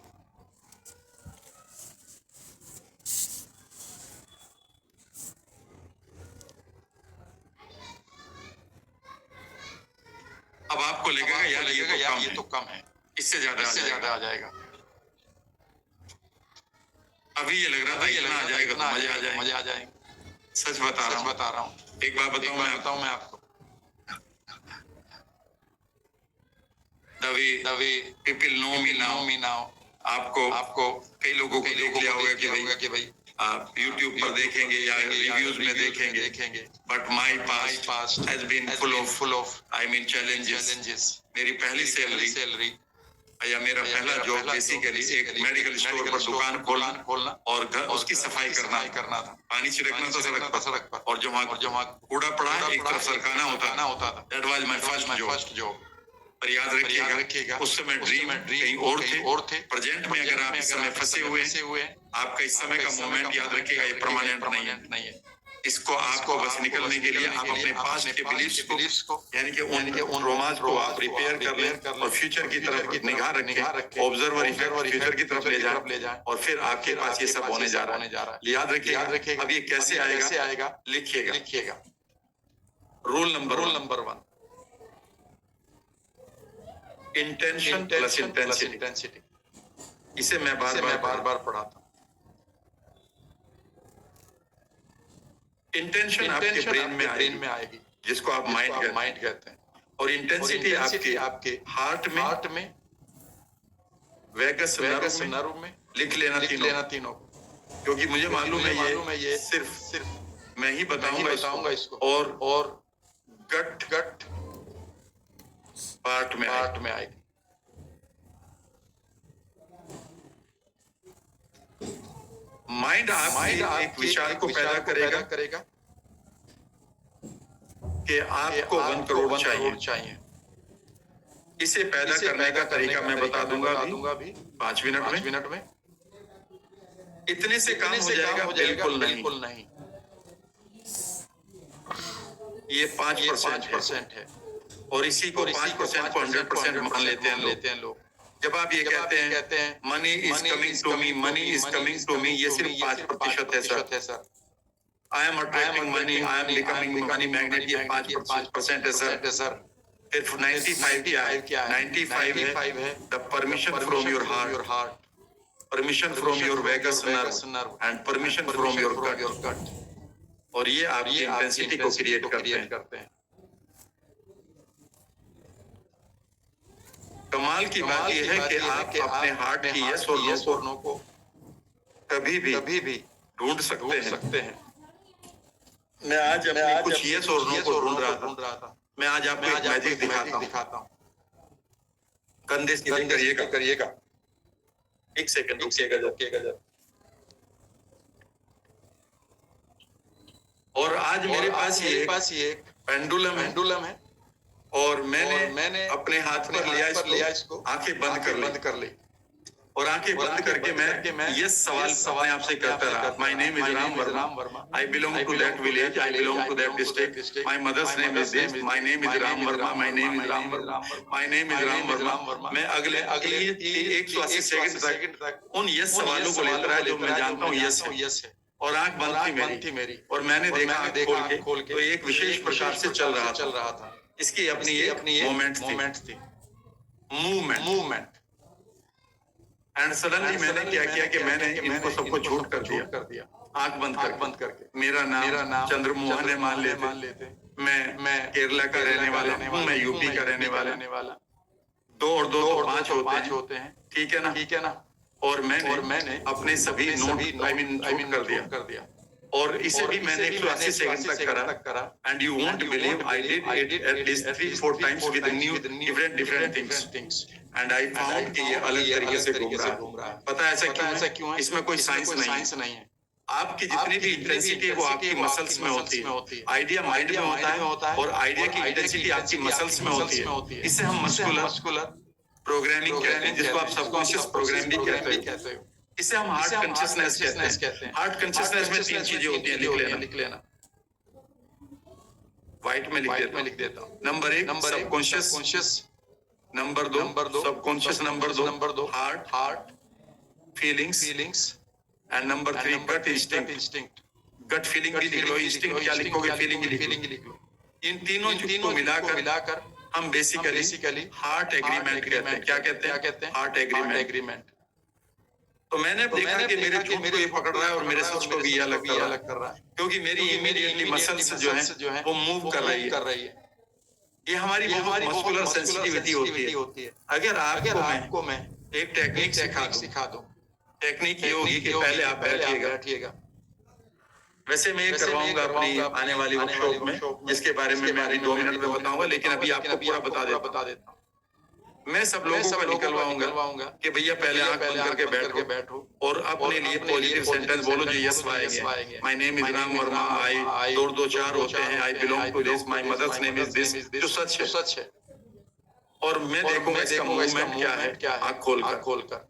B: अब आपको लगेगा यार ये तो कम है, इससे ज्यादा आ जाएगा। अभी ये लग रहा था इतना आ जाएगा तो मजा आ जाएगा। सच बता रहा हूँ। एक बात बताऊं मैं आपको, the way people know me now, आपको कई लोगों को देख लिया होगा कि भाई आप YouTube पर देखेंगे या रिव्यूज में देखेंगे, but my past has been full of I mean challenges. मेरी पहली सैलरी या मेरा पहला जॉब बेसिकली एक मेडिकल स्टोर पर दुकान खोलना और उसकी सफाई करना था, पानी छिड़कना था सड़क पर और जहाँ कूड़ा पड़ा एक तरफ सरकाना होता था। That was my first job. पर याद रखिएगा उस समय ड्रीम कहीं और थे। प्रेजेंट में अगर आप इस समय फंसे हुए हैं, आपका इस समय का मोमेंट याद रखिएगा ये परमानेंट नहीं है। इसको आपको बस निकलने के लिए आप अपने पास्ट के बिलीफ्स को यानी कि उन ट्रॉमास को आप रिपेयर कर लें और फ्यूचर की तरफ निगाह रखें, ऑब्जर्वर इफेक्ट फ्यूचर की तरफ ले जाएं और फिर आपके पास ये सब होने जा रहा है। याद रखिएगा। अब ये कैसे आएगा? लिखिएगा rule number 1, intention plus intensity. इसे मैं बार पढ़ाता हूँ। इंटेंशन आपके ब्रेन में आएगी जिसको आप माइंड कहते हैं, और इंटेंसिटी आपके हार्ट में वेगस नर्व में। लिख लेना तीनों, क्योंकि मुझे मालूम है ये सिर्फ मैं ही बताऊंगा इसको और गट पार्ट में आएगी। माइंड एक विचार को पैदा करेगा कि आपको 1 करोड़ चाहिए। इसे पैदा करने का तरीका मैं बता दूंगा अभी 5 मिनट में। इतने से काम हो जाएगा? बिल्कुल नहीं। ये 5% है और इसी को 5% को 100% मान लेते हैं लोग। जब आप ये कहते हैं money is coming to me, money is coming to me, ये सिर्फ 5% है sir. I am attracting money, I am becoming money magnet, ये 5% है सर। फिर 95 क्या है? 95 है the permission from your heart, permission from your vagus nerve and permission from your gut. और ये आपकी इंटेंसिटी को क्रिएट करते हैं। कमाल की बात यह है कि आप अपने हार्ट की यस और नो को कभी भी ढूंढ सकते हैं। मैं आज अपने कुछ यस और नो को ढूंढ रहा था। मैं आज आपको एक मैजिक दिखाता हूँ। कंधे सीधे करिएगा। एक सेकंड रुकिएगा। और आज मेरे पास ये एक पेंडुलम है और मैंने अपने हाथ पर लिया इसको, आंखें बंद कर ली और आंखें बंद करके मैं ये सवाल अपने आप से करता रहा। My name is Ram Verma, I belong to that village, I belong to that district, my mother's name is this, my name is Ram Verma, my name is Ram Verma, my name is Ram Verma. मैं अगले 180 सेकंड तक उन यस सवालों को लेता रहा जो मैं जानता हूँ यस है। और आंख बंद थी मेरी और मैंने देखा खोल के तो एक विशेष प्रकार से चल रहा था। इसकी अपनी मोमेंट थी, मूवमेंट। एंड सडनली मैंने क्या किया कि मैंने इनको सबको झूठ कर दिया। आंख बंद करके मेरा नाम चंद्रमोहन है मान लेते। मैं केरला का रहने वाला हूँ, मैं यूपी का रहने वाला। 2 और 2 तो 5 होते हैं, ठीक है ना। और मैंने अपने सभी नोट आई मीन कर दिया और इसे भी मैंने 180 सेकंड तक करा। And you won't believe I did it at least 3-4 times with new different things and I found कि ये अलग तरीके से घूम रहा है। पता है ऐसा क्यों है? इसमें कोई साइंस नहीं है। आपकी जितनी भी इंटेंसिटी है वो आपकी मसल्स में होती है। आइडिया माइंड में होता है और आइडिया की इंटेंसिटी आपकी मसल्स में होती है। इसे हम मस्कुलर प्रोग्रामिंग कहते हैं, जिसको आप सबकॉन्शियस प्रोग्रामिंग कहते हो। इसे हम हार्ट कॉन्शियसनेस कहते हैं। हार्ट कॉन्शियसनेस में 3 चीजें होती हैं, लिख लेना। व्हाइट में लिख देता हूँ। Number 1 subconscious, number 2 subconscious, number 2 heart feelings and number 3 gut instinct. Gut feeling भी लिख लो, इंस्टिंक्ट क्या लिखोगे, फीलिंग लिख लो। इन तीनों को मिलाकर हम बेसिकली हार्ट एग्रीमेंट कहते हैं। क्या कहते हैं? Heart agreement. तो मैंने देखा कि मेरे झूठ को ये पकड़ रहा है और मेरे सच को भी अलग कर रहा है, क्योंकि मेरी इमीडिएटली मसल्स जो है वो मूव कर रही है। ये हमारी मस्कुलर सेंसिटिविटी होती है। अगर आपको मैं एक टेक्निक सिखा दूं, टेक्निक ये होगी कि पहले आप बैठिएगा। वैसे मैं ये करवाऊंगा अपनी आने वाली वर्कशॉप में, जिसके बारे में मैं अभी 2 मिनट में बताऊंगा, लेकिन अभी आपको पूरा बता देता हूँ। मैं सब लोगों को निकलवाऊंगा कि भैया पहले आंख बंद करके बैठो और अपने लिए पॉजिटिव सेंटेंस बोलो जो यस आएंगे। My name is Ram Verma, I 2 4 होते हैं, I belong to this, my mother's name is this, जो सच है। और मैं देखूंगा इसका मूवमेंट क्या है आंख खोलकर।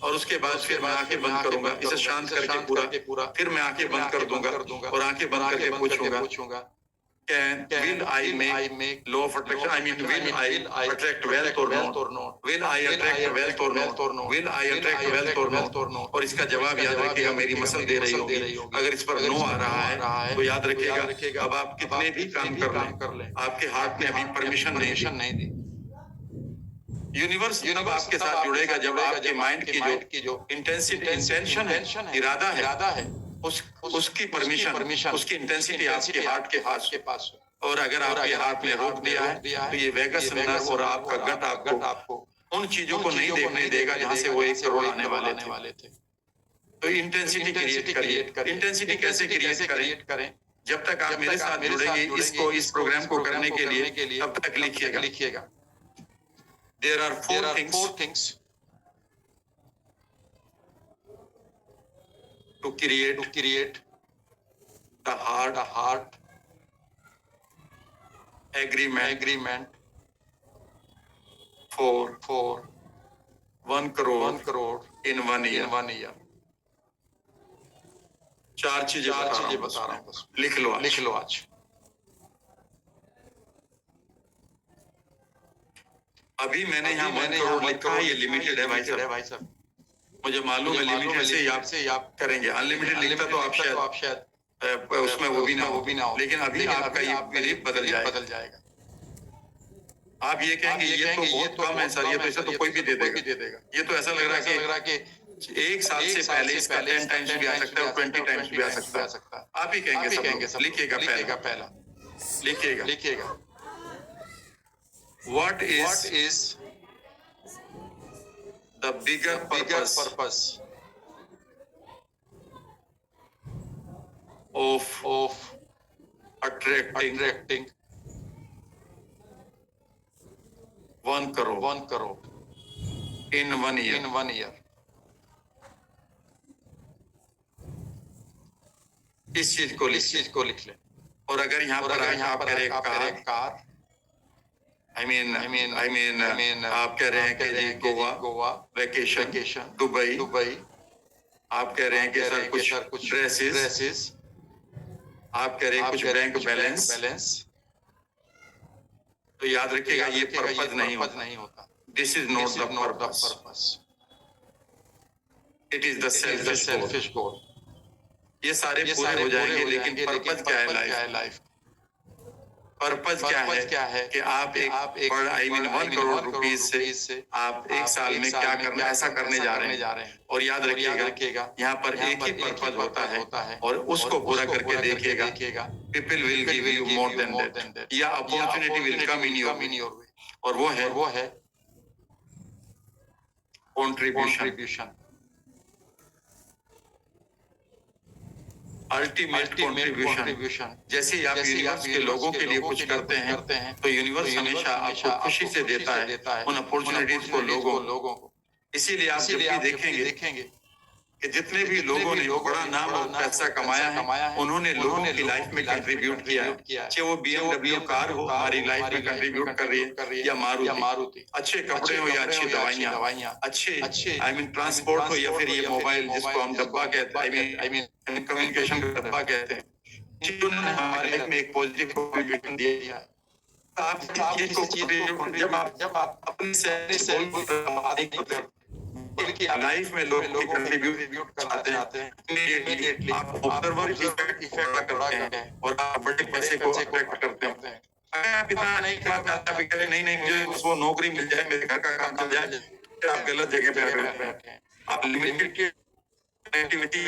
B: और उसके बाद फिर मैं आंखें बंद करूंगा, इसे शांत करके पूरा। फिर मैं आंखें बंद कर दूंगा और आंखें बंद करके पूछूंगा will I make law of attraction? I mean, will I attract wealth or not? Will I attract wealth or not? Will I attract wealth or not? और इसका जवाब याद रखिएगा, मेरी मसल दे रही होगी। अगर इस पर नो आ रहा है तो याद रखिएगा अब आप कितने भी काम कर लें, आपके हाथ में अभी परमिशन नहीं दी। यूनिवर्स अब आपके साथ जुड़ेगा जब आपके माइंड की जो इंटेंशन है, इरादा है, उसकी परमिशन, उसकी इंटेंसिटी आपके हार्ट के पास। और अगर आपके हार्ट ने रोक दिया है तो ये वेगस नर्व और आपका गट आपको उन चीजों को नहीं देखने देगा जहां से वो 1 करोड़ आने वाले थे। तो इंटेंसिटी क्रिएट करें। इंटेंसिटी कैसे क्रिएट करें? जब तक आप मेरे साथ जुड़ेंगे इस प्रोग्राम को करने के लिए, तब तक लिखिएगा। There are 4 things to create the heart agreement for 1 crore in 1 year. 4 चीजें बता रहा हूँ, बस लिख लो आज। अभी मैंने यहाँ 1 करोड़ लिखा है, ये लिमिटेड है भाई साहब। मुझे मालूम है लिमिटेड से आप करेंगे, अनलिमिटेड लिखता तो आप शायद उसमें वो भी ना हो, लेकिन अभी आपका ये बिलीफ बदल जाएगा। आप ये कहेंगे ये तो बहुत कम है सर, ये तो इसे तो कोई भी दे देगा। ये तो ऐसा लग रहा है कि एक साल से पहले इसका 10 टाइम्स भी आ सकता है और 20 टाइम्स भी आ सकता है। आप ही कहेंगे सब, लिखिएगा पहला, लिखिएगा। What is the bigger purpose of attracting 1 crore in 1 year? इस चीज को लिख ले। और अगर यहाँ पर आप कह रहे हैं कार, I mean, आप कह रहे हैं कि गोवा वेकेशन, दुबई, आप कह रहे हैं कि सर कुछ ड्रेसेस, आप कह रहे हैं कुछ बैंक बैलेंस, तो याद रखिएगा ये पर्पज नहीं होता। This is not the purpose, it is the selfish goal. ये सारे पूरे हो जाएंगे, लेकिन पर्पज क्या है लाइफ? पर्पज क्या है कि आप एक 1 करोड़ रुपीज से आप एक साल में क्या करना, ऐसा करने जा रहे हैं। और याद रखिएगा यहाँ पर एक ही पर्पज होता है और उसको पूरा करके देखिएगा, people will give you more than that, या opportunity will come in your way, और वो है कंट्रीब्यूशन, अल्टीमेट कंट्रीब्यूशन। जैसे आप यूनिवर्स के लोगों के लिए कुछ करते हैं तो यूनिवर्स हमेशा आपको खुशी से देता है उन अपॉर्चुनिटीज को लोगों को। इसीलिए आप जब भी देखेंगे कि जितने भी लोगों ने बड़ा नाम और पैसा कमाया है, उन्होंने लोगों की लाइफ में कंट्रीब्यूट किया है। चाहे वो BMW कार हो हमारी लाइफ में कंट्रीब्यूट कर रही है, या मारुति, अच्छे कपड़े हो या अच्छी दवाइयाँ, अच्छे ट्रांसपोर्ट हो, या फिर ये मोबाइल जिसको हम डब्बा कहते हैं, कम्युनिकेशन का डब्बा कहते हैं, उन्होंने हमारी लाइफ में एक पॉजिटिव कंट्रीब्यूशन दिया है। जब आप अपनी से लाइफ में लोग कंट्रीब्यूट करते हैं, इमीडिएटली आप ऑब्जर्वर इफेक्ट करते हैं और आप बड़े पैसे को अट्रैक्ट करते हैं। अगर आप इतना नहीं करते, नहीं मुझे उसको नौकरी मिल जाए, मेरे घर का काम चल जाए, फिर आप गलत जगह पे बैठे हैं। आप लिमिटेड एक्टिविटी